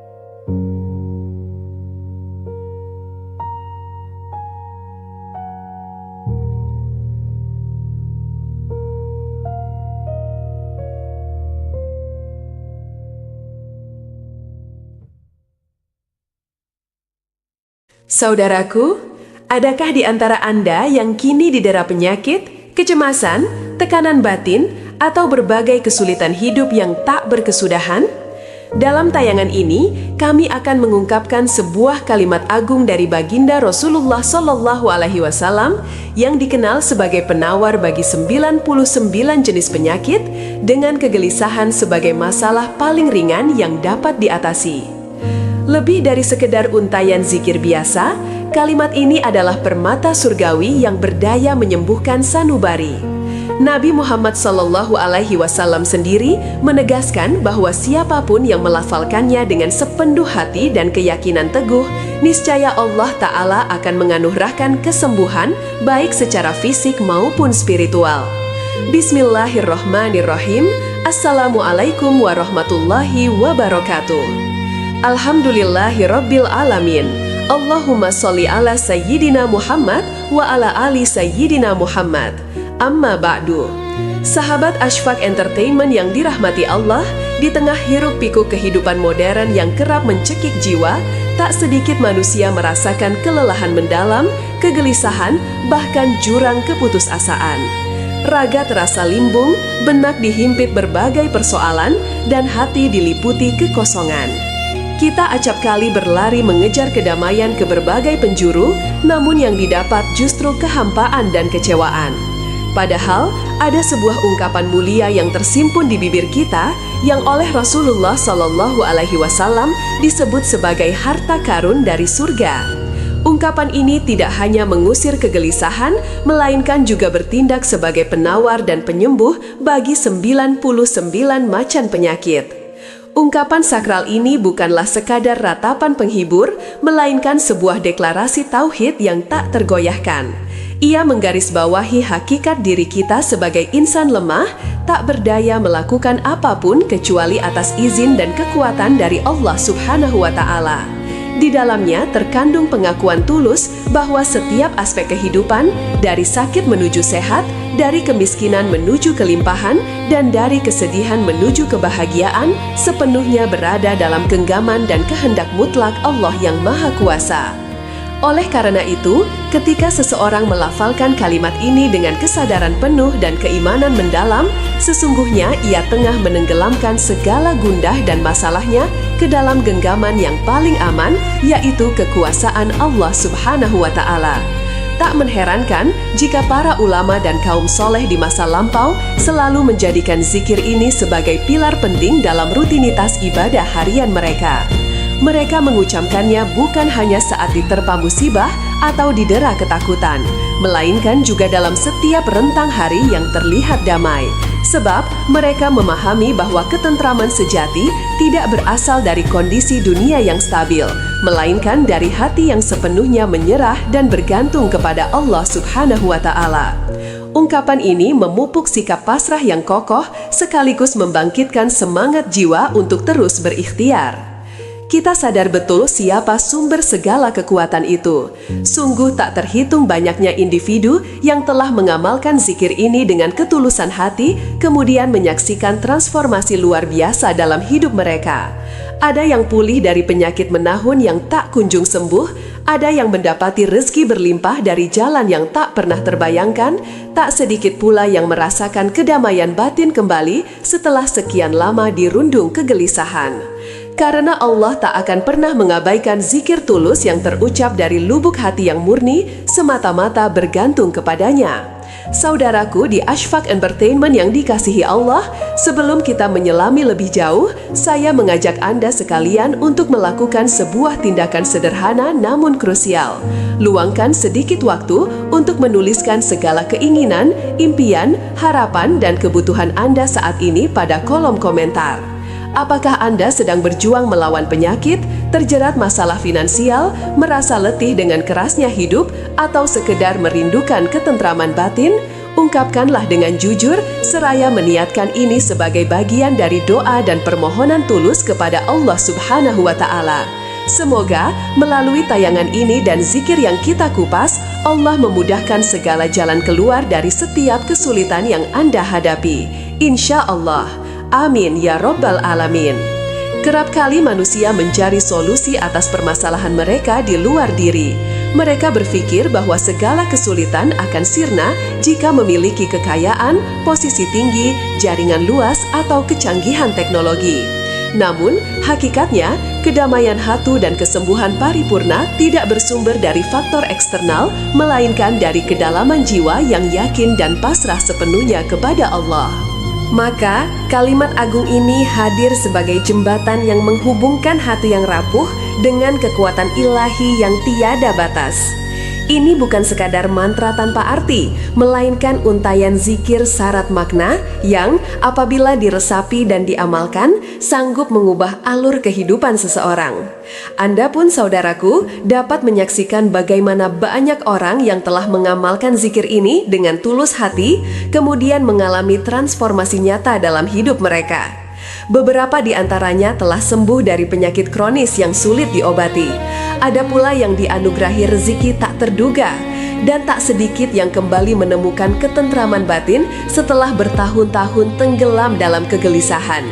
Saudaraku, adakah di antara Anda yang kini didera penyakit, kecemasan, tekanan batin, atau berbagai kesulitan hidup yang tak berkesudahan? Dalam tayangan ini, kami akan mengungkapkan sebuah kalimat agung dari baginda Rasulullah SAW yang dikenal sebagai penawar bagi 99 jenis penyakit dengan kegelisahan sebagai masalah paling ringan yang dapat diatasi. Lebih dari sekedar untayan zikir biasa, kalimat ini adalah permata surgawi yang berdaya menyembuhkan sanubari. Nabi Muhammad SAW sendiri menegaskan bahwa siapapun yang melafalkannya dengan sepenuh hati dan keyakinan teguh, niscaya Allah Ta'ala akan menganugerahkan kesembuhan baik secara fisik maupun spiritual. Bismillahirrahmanirrahim. Assalamualaikum warahmatullahi wabarakatuh. Alhamdulillahi Rabbil Alamin. Allahumma sholli ala Sayyidina Muhammad wa ala ali Sayyidina Muhammad. Amma ba'du. Sahabat Ashfaq Entertainment yang dirahmati Allah, di tengah hiruk pikuk kehidupan modern yang kerap mencekik jiwa, tak sedikit manusia merasakan kelelahan mendalam, kegelisahan, bahkan jurang keputusasaan. Raga terasa limbung, benak dihimpit berbagai persoalan, dan hati diliputi kekosongan. Kita acap kali berlari mengejar kedamaian ke berbagai penjuru, namun yang didapat justru kehampaan dan kecewaan. Padahal, ada sebuah ungkapan mulia yang tersimpun di bibir kita, yang oleh Rasulullah SAW disebut sebagai harta karun dari surga. Ungkapan ini tidak hanya mengusir kegelisahan, melainkan juga bertindak sebagai penawar dan penyembuh bagi 99 macan penyakit. Ungkapan sakral ini bukanlah sekadar ratapan penghibur, melainkan sebuah deklarasi tauhid yang tak tergoyahkan. Ia menggarisbawahi hakikat diri kita sebagai insan lemah, tak berdaya melakukan apapun kecuali atas izin dan kekuatan dari Allah Subhanahu wa Ta'ala. Di dalamnya terkandung pengakuan tulus bahwa setiap aspek kehidupan, dari sakit menuju sehat, dari kemiskinan menuju kelimpahan, dan dari kesedihan menuju kebahagiaan, sepenuhnya berada dalam genggaman dan kehendak mutlak Allah yang Maha Kuasa. Oleh karena itu, ketika seseorang melafalkan kalimat ini dengan kesadaran penuh dan keimanan mendalam, sesungguhnya ia tengah menenggelamkan segala gundah dan masalahnya ke dalam genggaman yang paling aman, yaitu kekuasaan Allah Subhanahu wa Ta'ala. Tak mengherankan jika para ulama dan kaum soleh di masa lampau selalu menjadikan zikir ini sebagai pilar penting dalam rutinitas ibadah harian mereka. Mereka mengucapkannya bukan hanya saat diterpa musibah atau didera ketakutan, melainkan juga dalam setiap rentang hari yang terlihat damai. Sebab mereka memahami bahwa ketentraman sejati tidak berasal dari kondisi dunia yang stabil, melainkan dari hati yang sepenuhnya menyerah dan bergantung kepada Allah Subhanahu wa Ta'ala. Ungkapan ini memupuk sikap pasrah yang kokoh sekaligus membangkitkan semangat jiwa untuk terus berikhtiar. Kita sadar betul siapa sumber segala kekuatan itu. Sungguh tak terhitung banyaknya individu yang telah mengamalkan zikir ini dengan ketulusan hati, kemudian menyaksikan transformasi luar biasa dalam hidup mereka. Ada yang pulih dari penyakit menahun yang tak kunjung sembuh, ada yang mendapati rezeki berlimpah dari jalan yang tak pernah terbayangkan, tak sedikit pula yang merasakan kedamaian batin kembali setelah sekian lama dirundung kegelisahan. Karena Allah tak akan pernah mengabaikan zikir tulus yang terucap dari lubuk hati yang murni, semata-mata bergantung kepadanya. Saudaraku di Ashfaq Entertainment yang dikasihi Allah, sebelum kita menyelami lebih jauh, saya mengajak Anda sekalian untuk melakukan sebuah tindakan sederhana namun krusial. Luangkan sedikit waktu untuk menuliskan segala keinginan, impian, harapan, dan kebutuhan Anda saat ini pada kolom komentar. Apakah Anda sedang berjuang melawan penyakit, terjerat masalah finansial, merasa letih dengan kerasnya hidup, atau sekedar merindukan ketentraman batin? Ungkapkanlah dengan jujur, seraya meniatkan ini sebagai bagian dari doa dan permohonan tulus kepada Allah Subhanahu wa Ta'ala. Semoga melalui tayangan ini dan zikir yang kita kupas, Allah memudahkan segala jalan keluar dari setiap kesulitan yang Anda hadapi. Insya Allah. Amin ya Rabbal Alamin. Kerap kali manusia mencari solusi atas permasalahan mereka di luar diri. Mereka berpikir bahwa segala kesulitan akan sirna jika memiliki kekayaan, posisi tinggi, jaringan luas, atau kecanggihan teknologi. Namun, hakikatnya, kedamaian hati dan kesembuhan paripurna tidak bersumber dari faktor eksternal, melainkan dari kedalaman jiwa yang yakin dan pasrah sepenuhnya kepada Allah. Maka, kalimat agung ini hadir sebagai jembatan yang menghubungkan hati yang rapuh dengan kekuatan ilahi yang tiada batas. Ini bukan sekadar mantra tanpa arti, melainkan untayan zikir syarat makna yang apabila diresapi dan diamalkan, sanggup mengubah alur kehidupan seseorang. Anda pun saudaraku dapat menyaksikan bagaimana banyak orang yang telah mengamalkan zikir ini dengan tulus hati, kemudian mengalami transformasi nyata dalam hidup mereka. Beberapa di antaranya telah sembuh dari penyakit kronis yang sulit diobati. Ada pula yang dianugerahi rezeki tak terduga, dan tak sedikit yang kembali menemukan ketentraman batin setelah bertahun-tahun tenggelam dalam kegelisahan.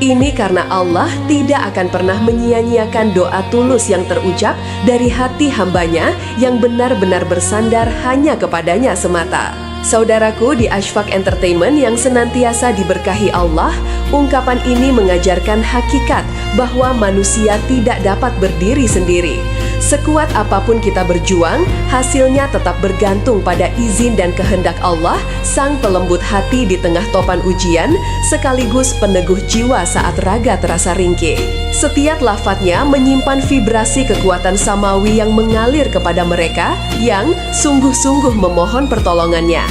Ini karena Allah tidak akan pernah menyia-nyiakan doa tulus yang terucap dari hati hambanya yang benar-benar bersandar hanya kepadanya semata. Saudaraku di Ashfaq Entertainment yang senantiasa diberkahi Allah, ungkapan ini mengajarkan hakikat bahwa manusia tidak dapat berdiri sendiri. Sekuat apapun kita berjuang, hasilnya tetap bergantung pada izin dan kehendak Allah, Sang Pelembut hati di tengah topan ujian, sekaligus peneguh jiwa saat raga terasa ringkih. Setiap lafadznya menyimpan vibrasi kekuatan samawi yang mengalir kepada mereka yang sungguh-sungguh memohon pertolongannya.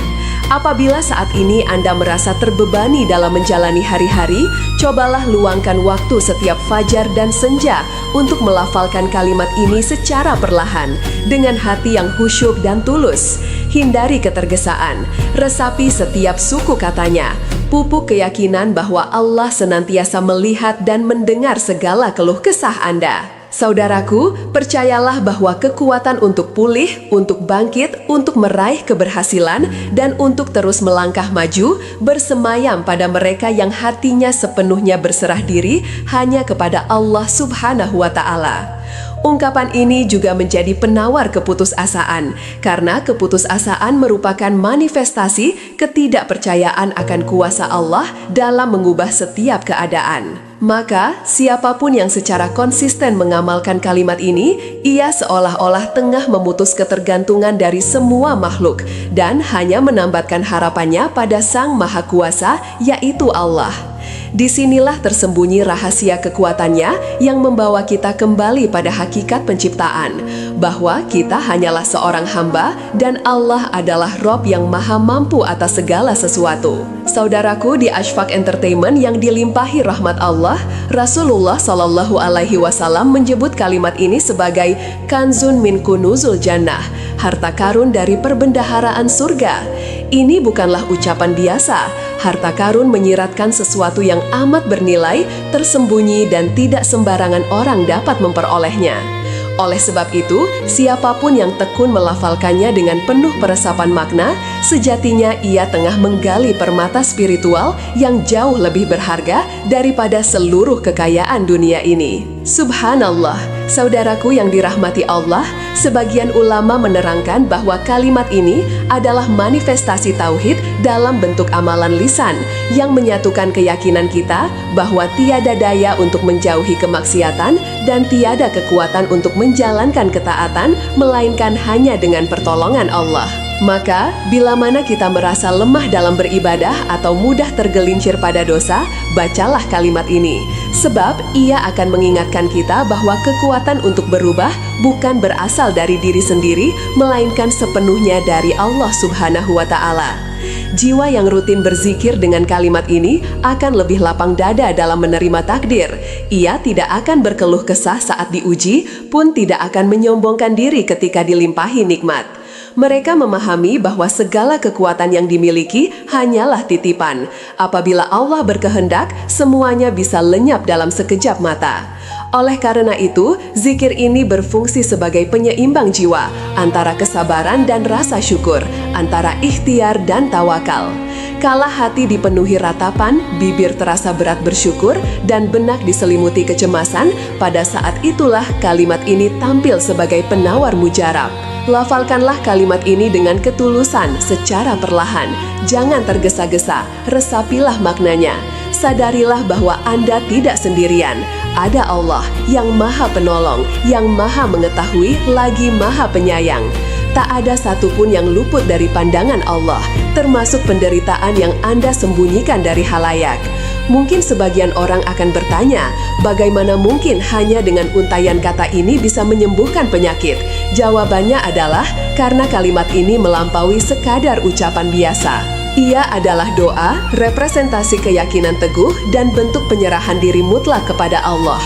Apabila saat ini Anda merasa terbebani dalam menjalani hari-hari, cobalah luangkan waktu setiap fajar dan senja untuk melafalkan kalimat ini secara perlahan, dengan hati yang khusyuk dan tulus. Hindari ketergesaan, resapi setiap suku katanya, pupuk keyakinan bahwa Allah senantiasa melihat dan mendengar segala keluh kesah Anda. Saudaraku, percayalah bahwa kekuatan untuk pulih, untuk bangkit, untuk meraih keberhasilan, dan untuk terus melangkah maju bersemayam pada mereka yang hatinya sepenuhnya berserah diri hanya kepada Allah Subhanahu wa Ta'ala. Ungkapan ini juga menjadi penawar keputusasaan, karena keputusasaan merupakan manifestasi ketidakpercayaan akan kuasa Allah dalam mengubah setiap keadaan. Maka, siapapun yang secara konsisten mengamalkan kalimat ini, ia seolah-olah tengah memutus ketergantungan dari semua makhluk dan hanya menambatkan harapannya pada Sang Maha Kuasa, yaitu Allah. Disinilah tersembunyi rahasia kekuatannya yang membawa kita kembali pada hakikat penciptaan, bahwa kita hanyalah seorang hamba dan Allah adalah Rob yang maha mampu atas segala sesuatu. Saudaraku, di Ashfaq Entertainment yang dilimpahi rahmat Allah, Rasulullah Shallallahu Alaihi Wasallam menyebut kalimat ini sebagai kanzun min kunuzul jannah, harta karun dari perbendaharaan surga. Ini bukanlah ucapan biasa. Harta karun menyiratkan sesuatu yang amat bernilai, tersembunyi, dan tidak sembarangan orang dapat memperolehnya. Oleh sebab itu, siapapun yang tekun melafalkannya dengan penuh peresapan makna, sejatinya ia tengah menggali permata spiritual yang jauh lebih berharga daripada seluruh kekayaan dunia ini. Subhanallah, saudaraku yang dirahmati Allah, sebagian ulama menerangkan bahwa kalimat ini adalah manifestasi tauhid dalam bentuk amalan lisan yang menyatukan keyakinan kita bahwa tiada daya untuk menjauhi kemaksiatan dan tiada kekuatan untuk menjalankan ketaatan melainkan hanya dengan pertolongan Allah. Maka, bila mana kita merasa lemah dalam beribadah atau mudah tergelincir pada dosa, bacalah kalimat ini. Sebab ia akan mengingatkan kita bahwa kekuatan untuk berubah bukan berasal dari diri sendiri, melainkan sepenuhnya dari Allah Subhanahu wa Ta'ala. Jiwa yang rutin berzikir dengan kalimat ini akan lebih lapang dada dalam menerima takdir. Ia tidak akan berkeluh kesah saat diuji, pun tidak akan menyombongkan diri ketika dilimpahi nikmat. Mereka memahami bahwa segala kekuatan yang dimiliki hanyalah titipan. Apabila Allah berkehendak, semuanya bisa lenyap dalam sekejap mata. Oleh karena itu, zikir ini berfungsi sebagai penyeimbang jiwa antara kesabaran dan rasa syukur, antara ikhtiar dan tawakal. Kala hati dipenuhi ratapan, bibir terasa berat bersyukur, dan benak diselimuti kecemasan, pada saat itulah kalimat ini tampil sebagai penawar mujarab. Lafalkanlah kalimat ini dengan ketulusan secara perlahan. Jangan tergesa-gesa, resapilah maknanya. Sadarilah bahwa Anda tidak sendirian. Ada Allah yang maha penolong, yang maha mengetahui, lagi maha penyayang. Tak ada satupun yang luput dari pandangan Allah, termasuk penderitaan yang Anda sembunyikan dari halayak. Mungkin sebagian orang akan bertanya, bagaimana mungkin hanya dengan untaian kata ini bisa menyembuhkan penyakit? Jawabannya adalah karena kalimat ini melampaui sekadar ucapan biasa. Ia adalah doa, representasi keyakinan teguh, dan bentuk penyerahan diri mutlak kepada Allah.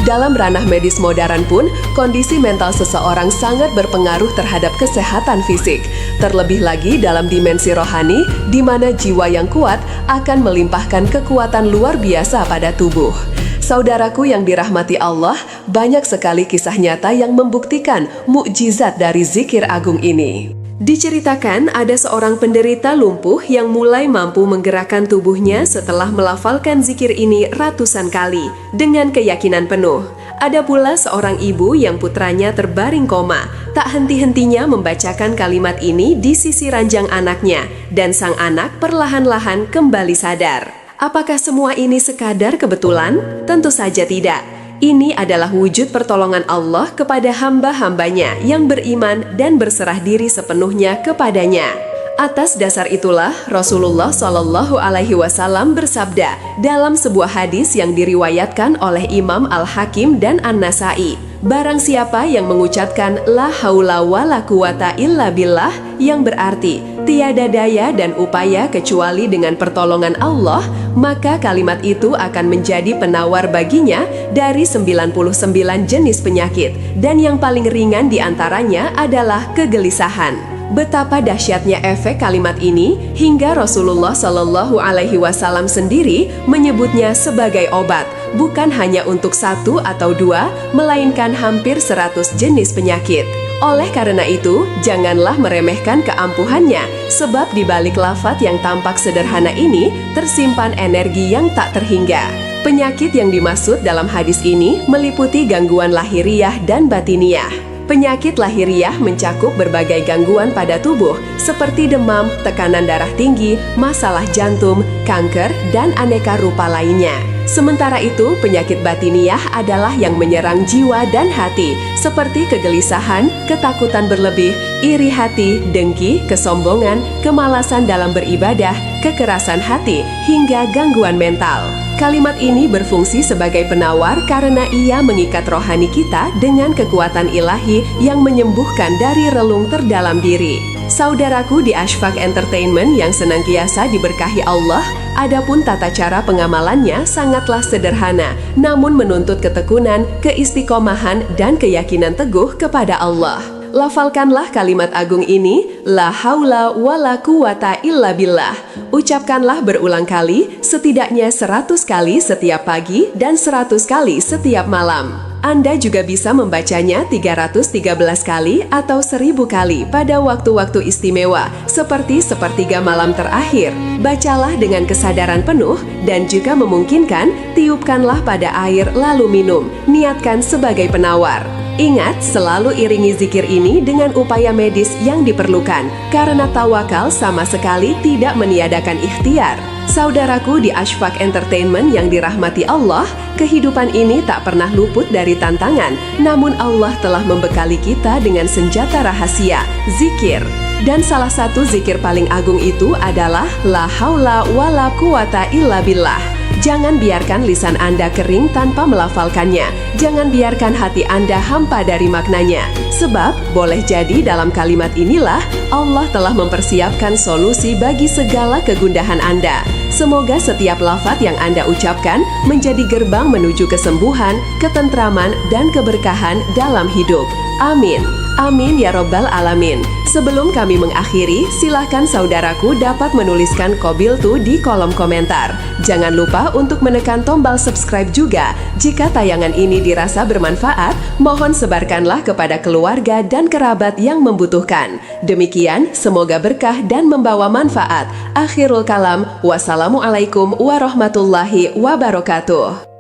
Dalam ranah medis modern pun, kondisi mental seseorang sangat berpengaruh terhadap kesehatan fisik. Terlebih lagi dalam dimensi rohani, di mana jiwa yang kuat akan melimpahkan kekuatan luar biasa pada tubuh. Saudaraku yang dirahmati Allah, banyak sekali kisah nyata yang membuktikan mukjizat dari zikir agung ini. Diceritakan ada seorang penderita lumpuh yang mulai mampu menggerakkan tubuhnya setelah melafalkan zikir ini ratusan kali dengan keyakinan penuh. Ada pula seorang ibu yang putranya terbaring koma, tak henti-hentinya membacakan kalimat ini di sisi ranjang anaknya, dan sang anak perlahan-lahan kembali sadar. Apakah semua ini sekadar kebetulan? Tentu saja tidak. Ini adalah wujud pertolongan Allah kepada hamba-hambanya yang beriman dan berserah diri sepenuhnya kepadanya. Atas dasar itulah Rasulullah Shallallahu Alaihi Wasallam bersabda dalam sebuah hadis yang diriwayatkan oleh Imam Al-Hakim dan An-Nasai, barang siapa yang mengucapkan la haula wala quwata illa billah, yang berarti tiada daya dan upaya kecuali dengan pertolongan Allah, maka kalimat itu akan menjadi penawar baginya dari 99 jenis penyakit, dan yang paling ringan diantaranya adalah kegelisahan. Betapa dahsyatnya efek kalimat ini hingga Rasulullah Shallallahu Alaihi Wasallam sendiri menyebutnya sebagai obat, bukan hanya untuk satu atau dua, melainkan hampir 100 jenis penyakit. Oleh karena itu, janganlah meremehkan keampuhannya, sebab di balik lafaz yang tampak sederhana ini tersimpan energi yang tak terhingga. Penyakit yang dimaksud dalam hadis ini meliputi gangguan lahiriah dan batiniah. Penyakit lahiriah mencakup berbagai gangguan pada tubuh seperti demam, tekanan darah tinggi, masalah jantung, kanker, dan aneka rupa lainnya. Sementara itu, penyakit batiniah adalah yang menyerang jiwa dan hati, seperti kegelisahan, ketakutan berlebih, iri hati, dengki, kesombongan, kemalasan dalam beribadah, kekerasan hati, hingga gangguan mental. Kalimat ini berfungsi sebagai penawar karena ia mengikat rohani kita dengan kekuatan ilahi yang menyembuhkan dari relung terdalam diri. Saudaraku di Ashfaq Entertainment yang senantiasa diberkahi Allah, adapun tata cara pengamalannya sangatlah sederhana, namun menuntut ketekunan, keistiqomahan, dan keyakinan teguh kepada Allah. Lafalkanlah kalimat agung ini, La haula wa la quwata illa billah. Ucapkanlah berulang kali, setidaknya 100 kali setiap pagi dan 100 kali setiap malam. Anda juga bisa membacanya 313 kali atau 1000 kali pada waktu-waktu istimewa, seperti sepertiga malam terakhir. Bacalah dengan kesadaran penuh dan jika memungkinkan, tiupkanlah pada air lalu minum. Niatkan sebagai penawar. Ingat, selalu iringi zikir ini dengan upaya medis yang diperlukan, karena tawakal sama sekali tidak meniadakan ikhtiar. Saudaraku di Ashfaq Entertainment yang dirahmati Allah, kehidupan ini tak pernah luput dari tantangan, namun Allah telah membekali kita dengan senjata rahasia, zikir. Dan salah satu zikir paling agung itu adalah La haula wa la quwata illa billah. Jangan biarkan lisan Anda kering tanpa melafalkannya. Jangan biarkan hati Anda hampa dari maknanya. Sebab, boleh jadi dalam kalimat inilah Allah telah mempersiapkan solusi bagi segala kegundahan Anda. Semoga setiap lafaz yang Anda ucapkan menjadi gerbang menuju kesembuhan, ketentraman, dan keberkahan dalam hidup. Amin. Amin ya Rabbal Alamin. Sebelum kami mengakhiri, silahkan saudaraku dapat menuliskan Qabiltu di kolom komentar. Jangan lupa untuk menekan tombol subscribe juga. Jika tayangan ini dirasa bermanfaat, mohon sebarkanlah kepada keluarga dan kerabat yang membutuhkan. Demikian, semoga berkah dan membawa manfaat. Akhirul kalam, wassalamualaikum warahmatullahi wabarakatuh.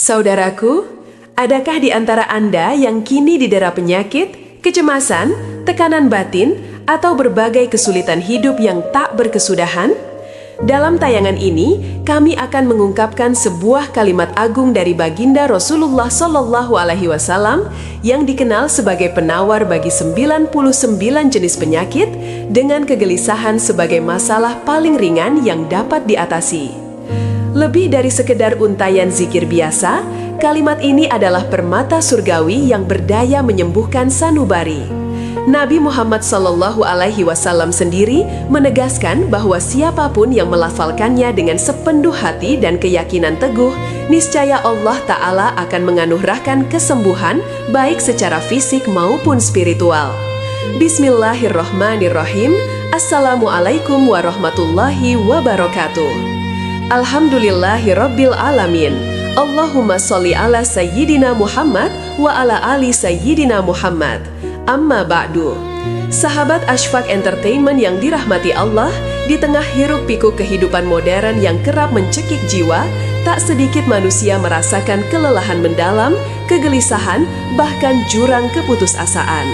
Saudaraku, adakah di antara Anda yang kini didera penyakit, kecemasan, tekanan batin, atau berbagai kesulitan hidup yang tak berkesudahan? Dalam tayangan ini, kami akan mengungkapkan sebuah kalimat agung dari baginda Rasulullah SAW yang dikenal sebagai penawar bagi 99 jenis penyakit dengan kegelisahan sebagai masalah paling ringan yang dapat diatasi. Lebih dari sekedar untayan zikir biasa, kalimat ini adalah permata surgawi yang berdaya menyembuhkan sanubari. Nabi Muhammad SAW sendiri menegaskan bahwa siapapun yang melafalkannya dengan sepenuh hati dan keyakinan teguh, niscaya Allah Ta'ala akan menganugerahkan kesembuhan baik secara fisik maupun spiritual. Bismillahirrahmanirrahim. Assalamualaikum warahmatullahi wabarakatuh. Alhamdulillahi Rabbil Alamin. Allahumma sholli ala Sayyidina Muhammad wa ala ali Sayyidina Muhammad. Amma ba'du. Sahabat Ashfaq Entertainment yang dirahmati Allah, di tengah hiruk pikuk kehidupan modern yang kerap mencekik jiwa, tak sedikit manusia merasakan kelelahan mendalam, kegelisahan, bahkan jurang keputusasaan.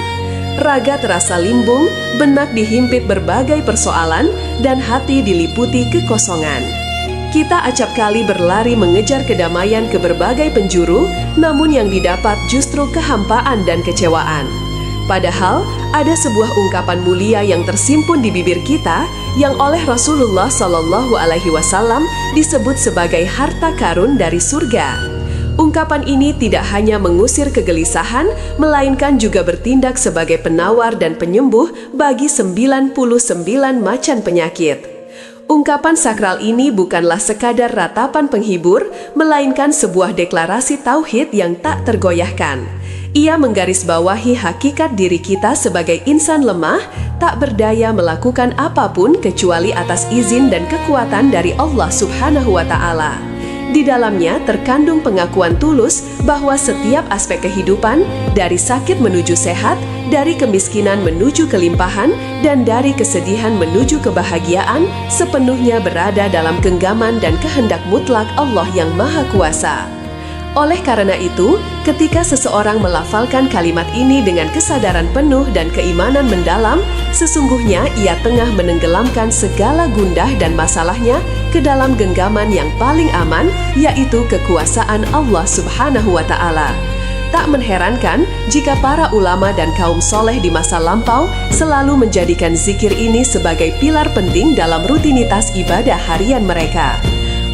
Raga terasa limbung, benak dihimpit berbagai persoalan, dan hati diliputi kekosongan. Kita acap kali berlari mengejar kedamaian ke berbagai penjuru, namun yang didapat justru kehampaan dan kecewaan. Padahal, ada sebuah ungkapan mulia yang tersimpun di bibir kita, yang oleh Rasulullah SAW disebut sebagai harta karun dari surga. Ungkapan ini tidak hanya mengusir kegelisahan, melainkan juga bertindak sebagai penawar dan penyembuh bagi 99 macam penyakit. Ungkapan sakral ini bukanlah sekadar ratapan penghibur, melainkan sebuah deklarasi tauhid yang tak tergoyahkan. Ia menggarisbawahi hakikat diri kita sebagai insan lemah, tak berdaya melakukan apapun kecuali atas izin dan kekuatan dari Allah Subhanahu wa Ta'ala. Di dalamnya terkandung pengakuan tulus bahwa setiap aspek kehidupan, dari sakit menuju sehat, dari kemiskinan menuju kelimpahan, dan dari kesedihan menuju kebahagiaan, sepenuhnya berada dalam genggaman dan kehendak mutlak Allah yang Maha Kuasa. Oleh karena itu, ketika seseorang melafalkan kalimat ini dengan kesadaran penuh dan keimanan mendalam, sesungguhnya ia tengah menenggelamkan segala gundah dan masalahnya ke dalam genggaman yang paling aman, yaitu kekuasaan Allah Subhanahu wa Ta'ala. Tak mengherankan jika para ulama dan kaum soleh di masa lampau selalu menjadikan zikir ini sebagai pilar penting dalam rutinitas ibadah harian mereka.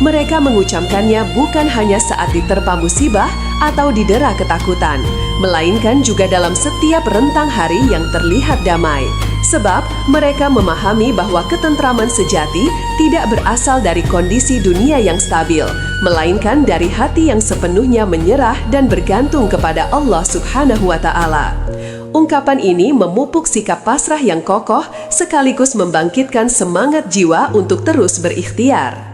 Mereka mengucapkannya bukan hanya saat diterpa musibah atau didera ketakutan, melainkan juga dalam setiap rentang hari yang terlihat damai. Sebab mereka memahami bahwa ketentraman sejati tidak berasal dari kondisi dunia yang stabil, melainkan dari hati yang sepenuhnya menyerah dan bergantung kepada Allah Subhanahu wa Ta'ala. Ungkapan ini memupuk sikap pasrah yang kokoh sekaligus membangkitkan semangat jiwa untuk terus berikhtiar.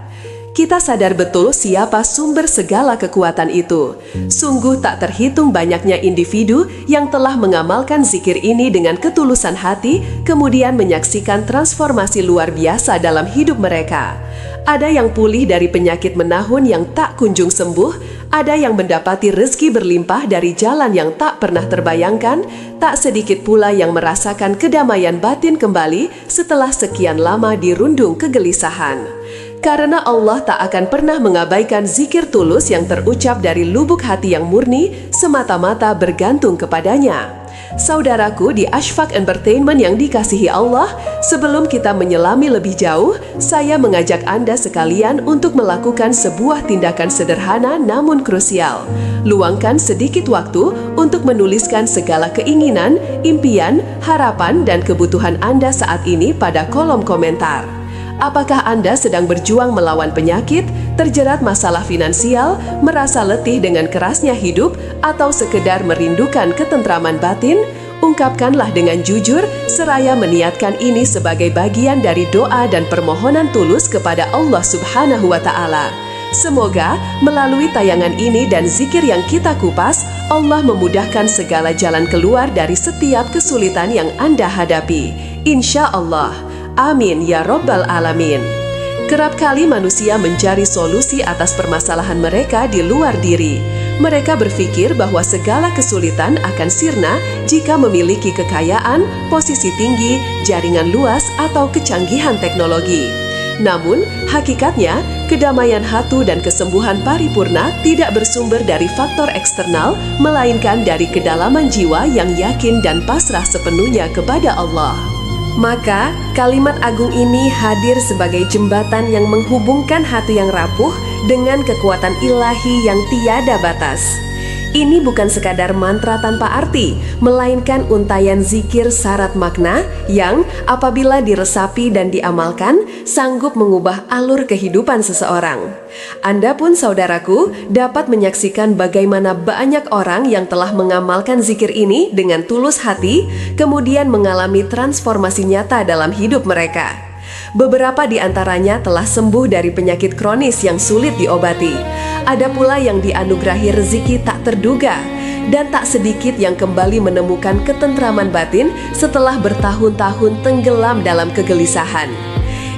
Kita sadar betul siapa sumber segala kekuatan itu. Sungguh tak terhitung banyaknya individu yang telah mengamalkan zikir ini dengan ketulusan hati, kemudian menyaksikan transformasi luar biasa dalam hidup mereka. Ada yang pulih dari penyakit menahun yang tak kunjung sembuh, ada yang mendapati rezeki berlimpah dari jalan yang tak pernah terbayangkan, tak sedikit pula yang merasakan kedamaian batin kembali setelah sekian lama dirundung kegelisahan. Karena Allah tak akan pernah mengabaikan zikir tulus yang terucap dari lubuk hati yang murni, semata-mata bergantung kepadanya. Saudaraku di Ashfaq Entertainment yang dikasihi Allah, sebelum kita menyelami lebih jauh, saya mengajak Anda sekalian untuk melakukan sebuah tindakan sederhana namun krusial. Luangkan sedikit waktu untuk menuliskan segala keinginan, impian, harapan, dan kebutuhan Anda saat ini pada kolom komentar. Apakah Anda sedang berjuang melawan penyakit, terjerat masalah finansial, merasa letih dengan kerasnya hidup, atau sekedar merindukan ketentraman batin? Ungkapkanlah dengan jujur, seraya meniatkan ini sebagai bagian dari doa dan permohonan tulus kepada Allah Subhanahu wa Ta'ala. Semoga melalui tayangan ini dan zikir yang kita kupas, Allah memudahkan segala jalan keluar dari setiap kesulitan yang Anda hadapi. Insya Allah. Amin ya Rabbal Alamin. Kerap kali manusia mencari solusi atas permasalahan mereka di luar diri. Mereka berpikir bahwa segala kesulitan akan sirna jika memiliki kekayaan, posisi tinggi, jaringan luas, atau kecanggihan teknologi. Namun, hakikatnya, kedamaian hati dan kesembuhan paripurna tidak bersumber dari faktor eksternal, melainkan dari kedalaman jiwa yang yakin dan pasrah sepenuhnya kepada Allah. Maka, kalimat agung ini hadir sebagai jembatan yang menghubungkan hati yang rapuh dengan kekuatan ilahi yang tiada batas. Ini bukan sekadar mantra tanpa arti, melainkan untayan zikir syarat makna yang apabila diresapi dan diamalkan, sanggup mengubah alur kehidupan seseorang. Anda pun saudaraku dapat menyaksikan bagaimana banyak orang yang telah mengamalkan zikir ini dengan tulus hati, kemudian mengalami transformasi nyata dalam hidup mereka. Beberapa di antaranya telah sembuh dari penyakit kronis yang sulit diobati. Ada pula yang dianugerahi rezeki tak terduga, dan tak sedikit yang kembali menemukan ketentraman batin setelah bertahun-tahun tenggelam dalam kegelisahan.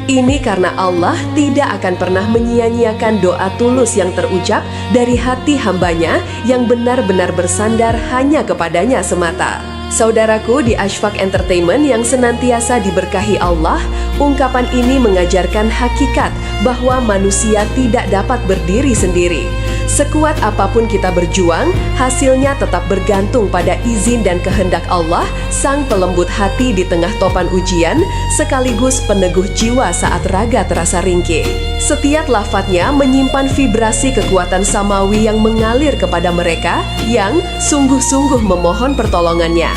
Ini karena Allah tidak akan pernah menyia-nyiakan doa tulus yang terucap dari hati hambanya yang benar-benar bersandar hanya kepadanya semata. Saudaraku di Ashfaq Entertainment yang senantiasa diberkahi Allah, ungkapan ini mengajarkan hakikat bahwa manusia tidak dapat berdiri sendiri. Sekuat apapun kita berjuang, hasilnya tetap bergantung pada izin dan kehendak Allah, Sang Pelembut hati di tengah topan ujian, sekaligus peneguh jiwa saat raga terasa ringkih. Setiap lafadznya menyimpan vibrasi kekuatan samawi yang mengalir kepada mereka yang sungguh-sungguh memohon pertolongannya.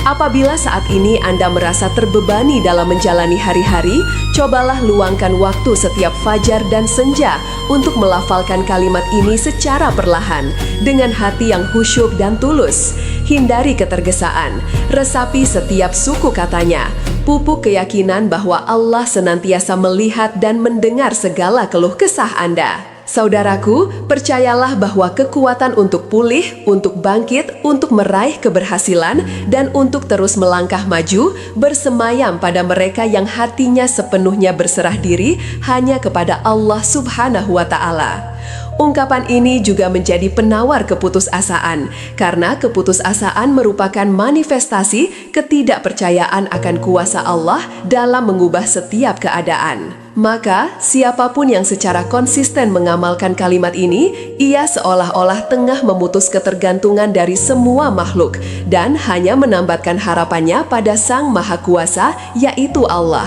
Apabila saat ini Anda merasa terbebani dalam menjalani hari-hari, cobalah luangkan waktu setiap fajar dan senja untuk melafalkan kalimat ini secara perlahan, dengan hati yang khusyuk dan tulus. Hindari ketergesaan, resapi setiap suku katanya. Pupuk keyakinan bahwa Allah senantiasa melihat dan mendengar segala keluh kesah Anda. Saudaraku, percayalah bahwa kekuatan untuk pulih, untuk bangkit, untuk meraih keberhasilan, dan untuk terus melangkah maju bersemayam pada mereka yang hatinya sepenuhnya berserah diri hanya kepada Allah Subhanahu wa Ta'ala. Ungkapan ini juga menjadi penawar keputusasaan, karena keputusasaan merupakan manifestasi ketidakpercayaan akan kuasa Allah dalam mengubah setiap keadaan. Maka, siapapun yang secara konsisten mengamalkan kalimat ini, ia seolah-olah tengah memutus ketergantungan dari semua makhluk dan hanya menambatkan harapannya pada Sang Maha Kuasa, yaitu Allah.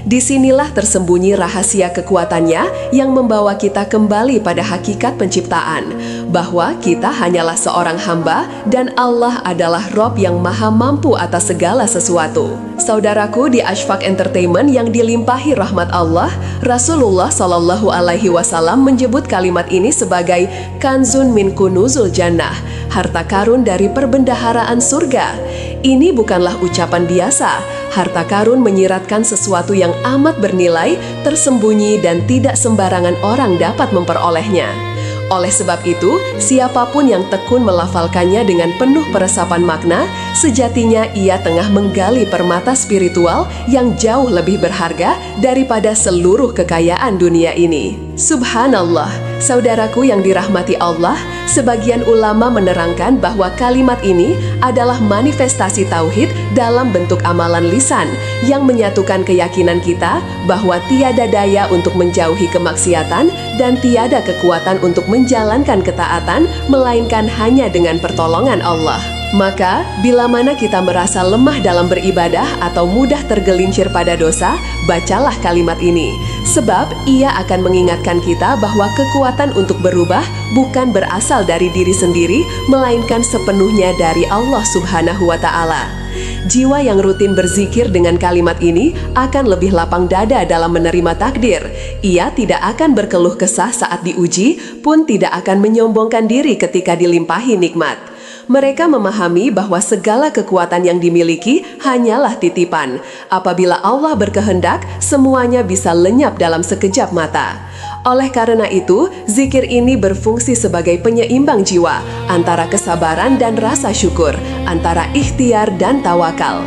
Disinilah tersembunyi rahasia kekuatannya yang membawa kita kembali pada hakikat penciptaan, bahwa kita hanyalah seorang hamba dan Allah adalah Rob yang maha mampu atas segala sesuatu. Saudaraku, di Ashfaq Entertainment yang dilimpahi rahmat Allah, Rasulullah Shallallahu Alaihi Wasallam menyebut kalimat ini sebagai kanzun min kunuzul jannah, harta karun dari perbendaharaan surga. Ini bukanlah ucapan biasa. Harta karun menyiratkan sesuatu yang amat bernilai, tersembunyi, dan tidak sembarangan orang dapat memperolehnya. Oleh sebab itu, siapapun yang tekun melafalkannya dengan penuh peresapan makna, sejatinya ia tengah menggali permata spiritual yang jauh lebih berharga daripada seluruh kekayaan dunia ini. Subhanallah, saudaraku yang dirahmati Allah, sebagian ulama menerangkan bahwa kalimat ini adalah manifestasi tauhid dalam bentuk amalan lisan yang menyatukan keyakinan kita bahwa tiada daya untuk menjauhi kemaksiatan dan tiada kekuatan untuk menjalankan ketaatan melainkan hanya dengan pertolongan Allah. Maka, bila mana kita merasa lemah dalam beribadah atau mudah tergelincir pada dosa, bacalah kalimat ini. Sebab ia akan mengingatkan kita bahwa kekuatan untuk berubah bukan berasal dari diri sendiri, melainkan sepenuhnya dari Allah Subhanahu wa Ta'ala. Jiwa yang rutin berzikir dengan kalimat ini akan lebih lapang dada dalam menerima takdir. Ia tidak akan berkeluh kesah saat diuji, pun tidak akan menyombongkan diri ketika dilimpahi nikmat. Mereka memahami bahwa segala kekuatan yang dimiliki hanyalah titipan. Apabila Allah berkehendak, semuanya bisa lenyap dalam sekejap mata. Oleh karena itu, zikir ini berfungsi sebagai penyeimbang jiwa antara kesabaran dan rasa syukur, antara ikhtiar dan tawakal.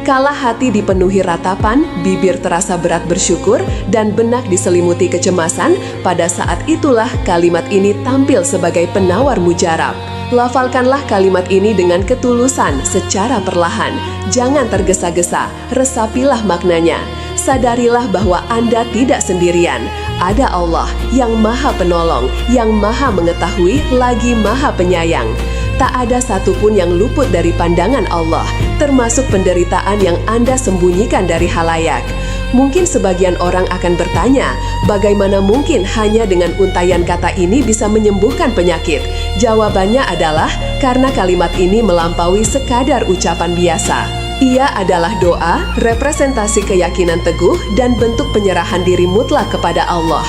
Kala hati dipenuhi ratapan, bibir terasa berat bersyukur, dan benak diselimuti kecemasan, pada saat itulah kalimat ini tampil sebagai penawar mujarab. Lafalkanlah kalimat ini dengan ketulusan secara perlahan. Jangan tergesa-gesa, resapilah maknanya. Sadarilah bahwa Anda tidak sendirian. Ada Allah yang maha penolong, yang maha mengetahui, lagi maha penyayang. Tak ada satupun yang luput dari pandangan Allah, termasuk penderitaan yang Anda sembunyikan dari halayak. Mungkin sebagian orang akan bertanya, bagaimana mungkin hanya dengan untayan kata ini bisa menyembuhkan penyakit? Jawabannya adalah karena kalimat ini melampaui sekadar ucapan biasa. Ia adalah doa, representasi keyakinan teguh, dan bentuk penyerahan diri mutlak kepada Allah.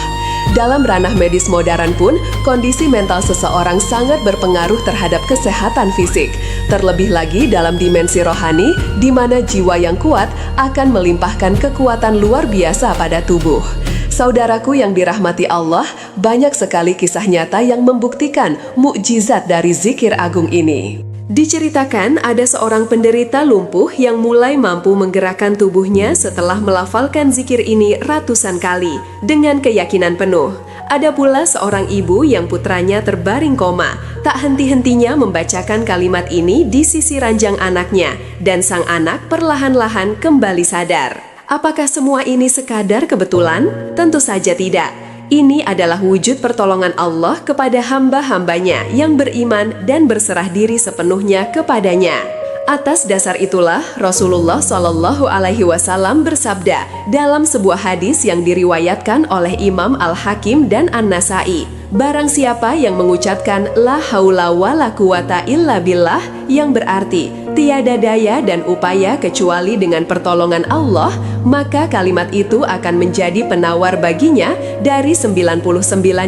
Dalam ranah medis modern pun, kondisi mental seseorang sangat berpengaruh terhadap kesehatan fisik. Terlebih lagi dalam dimensi rohani, di mana jiwa yang kuat akan melimpahkan kekuatan luar biasa pada tubuh. Saudaraku yang dirahmati Allah, banyak sekali kisah nyata yang membuktikan mukjizat dari zikir agung ini. Diceritakan ada seorang penderita lumpuh yang mulai mampu menggerakkan tubuhnya setelah melafalkan zikir ini ratusan kali dengan keyakinan penuh. Ada pula seorang ibu yang putranya terbaring koma, tak henti-hentinya membacakan kalimat ini di sisi ranjang anaknya, dan sang anak perlahan-lahan kembali sadar. Apakah semua ini sekadar kebetulan? Tentu saja tidak. Ini adalah wujud pertolongan Allah kepada hamba-hambanya yang beriman dan berserah diri sepenuhnya kepadanya. Atas dasar itulah Rasulullah Shallallahu Alaihi Wasallam bersabda dalam sebuah hadis yang diriwayatkan oleh Imam Al-Hakim dan An-Nasai, barang siapa yang mengucapkan la haula wala quwata illa billah, yang berarti tiada daya dan upaya kecuali dengan pertolongan Allah, maka kalimat itu akan menjadi penawar baginya dari 99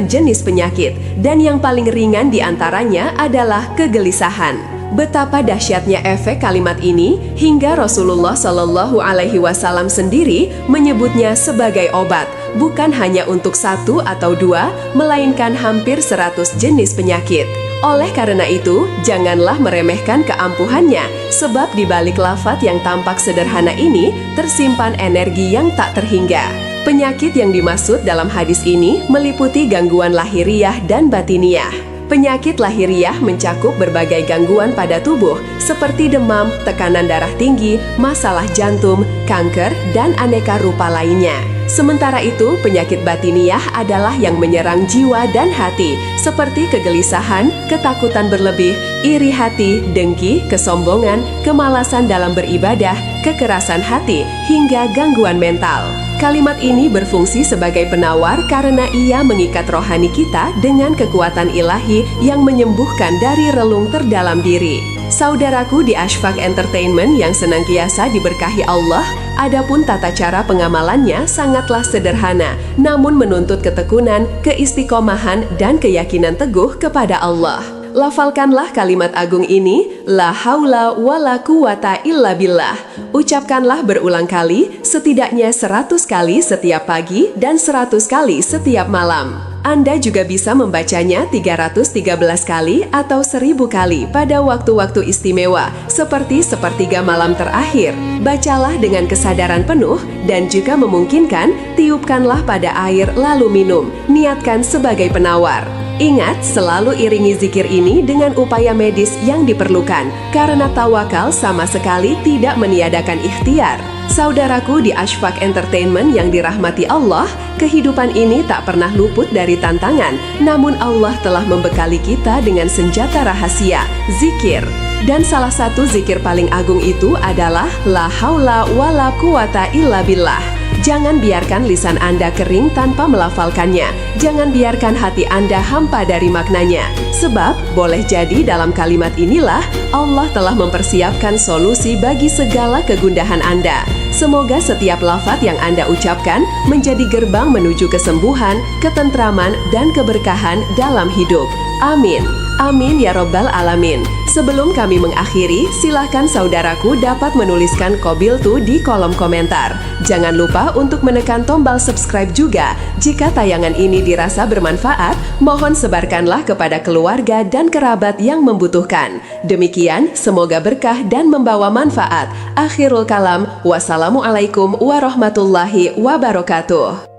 jenis penyakit, dan yang paling ringan diantaranya adalah kegelisahan. Betapa dahsyatnya efek kalimat ini hingga Rasulullah Shallallahu Alaihi Wasallam sendiri menyebutnya sebagai obat, bukan hanya untuk 1 atau 2, melainkan hampir 100 jenis penyakit. Oleh karena itu, janganlah meremehkan keampuhannya, sebab di balik lafaz yang tampak sederhana ini tersimpan energi yang tak terhingga. Penyakit yang dimaksud dalam hadis ini meliputi gangguan lahiriah dan batiniah. Penyakit lahiriah mencakup berbagai gangguan pada tubuh seperti demam, tekanan darah tinggi, masalah jantung, kanker, dan aneka rupa lainnya. Sementara itu, penyakit batiniah adalah yang menyerang jiwa dan hati, seperti kegelisahan, ketakutan berlebih, iri hati, dengki, kesombongan, kemalasan dalam beribadah, kekerasan hati, hingga gangguan mental. Kalimat ini berfungsi sebagai penawar karena ia mengikat rohani kita dengan kekuatan ilahi yang menyembuhkan dari relung terdalam diri. Saudaraku di Ashfaq Entertainment yang senantiasa diberkahi Allah, adapun tata cara pengamalannya sangatlah sederhana, namun menuntut ketekunan, keistiqomahan, dan keyakinan teguh kepada Allah. Lafalkanlah kalimat agung ini, la haula wala quwata illa billah. Ucapkanlah berulang kali, setidaknya 100 kali setiap pagi dan 100 kali setiap malam. Anda juga bisa membacanya 313 kali atau 1000 kali pada waktu-waktu istimewa, seperti sepertiga malam terakhir. Bacalah dengan kesadaran penuh dan jika memungkinkan, tiupkanlah pada air lalu minum. Niatkan sebagai penawar. Ingat, selalu iringi zikir ini dengan upaya medis yang diperlukan, karena tawakal sama sekali tidak meniadakan ikhtiar. Saudaraku di Ashfaq Entertainment yang dirahmati Allah, kehidupan ini tak pernah luput dari tantangan, namun Allah telah membekali kita dengan senjata rahasia, zikir. Dan salah satu zikir paling agung itu adalah la haula wala quwata illa billah. Jangan biarkan lisan Anda kering tanpa melafalkannya. Jangan biarkan hati Anda hampa dari maknanya. Sebab, boleh jadi dalam kalimat inilah Allah telah mempersiapkan solusi bagi segala kegundahan Anda. Semoga setiap lafaz yang Anda ucapkan menjadi gerbang menuju kesembuhan, ketentraman, dan keberkahan dalam hidup. Amin. Amin ya Rabbal Alamin. Sebelum kami mengakhiri, silahkan saudaraku dapat menuliskan Qabiltu di kolom komentar. Jangan lupa untuk menekan tombol subscribe juga. Jika tayangan ini dirasa bermanfaat, mohon sebarkanlah kepada keluarga dan kerabat yang membutuhkan. Demikian, semoga berkah dan membawa manfaat. Akhirul kalam, wassalamualaikum warahmatullahi wabarakatuh.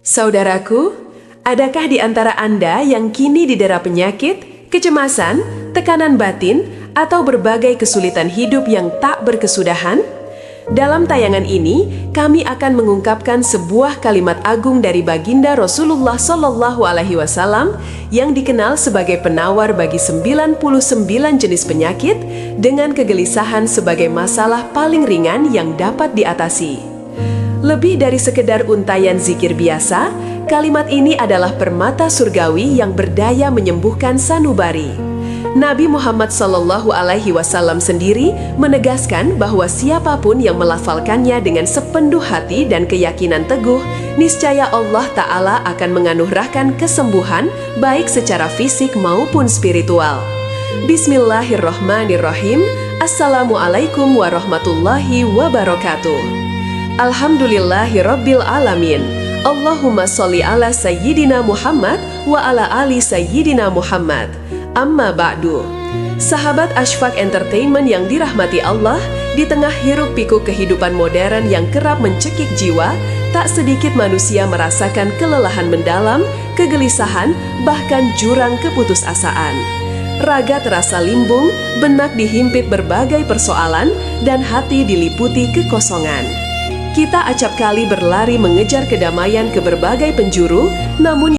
Saudaraku, adakah di antara Anda yang kini didera penyakit, kecemasan, tekanan batin, atau berbagai kesulitan hidup yang tak berkesudahan? Dalam tayangan ini, kami akan mengungkapkan sebuah kalimat agung dari baginda Rasulullah Shallallahu Alaihi Wasallam yang dikenal sebagai penawar bagi 99 jenis penyakit dengan kegelisahan sebagai masalah paling ringan yang dapat diatasi. Lebih dari sekedar untayan zikir biasa, kalimat ini adalah permata surgawi yang berdaya menyembuhkan sanubari. Nabi Muhammad Shallallahu Alaihi Wasallam sendiri menegaskan bahwa siapapun yang melafalkannya dengan sepenuh hati dan keyakinan teguh, niscaya Allah Ta'ala akan menganugerahkan kesembuhan baik secara fisik maupun spiritual. Bismillahirrahmanirrahim. Assalamualaikum warahmatullahi wabarakatuh. Alhamdulillahirabbil alamin. Allahumma sholli ala sayyidina Muhammad wa ala ali sayyidina Muhammad. Amma ba'du. Sahabat Ashfaq Entertainment yang dirahmati Allah, di tengah hiruk-pikuk kehidupan modern yang kerap mencekik jiwa, tak sedikit manusia merasakan kelelahan mendalam, kegelisahan, bahkan jurang keputusasaan. Raga terasa limbung, benak dihimpit berbagai persoalan, dan hati diliputi kekosongan. Kita acap kali berlari mengejar kedamaian ke berbagai penjuru, namun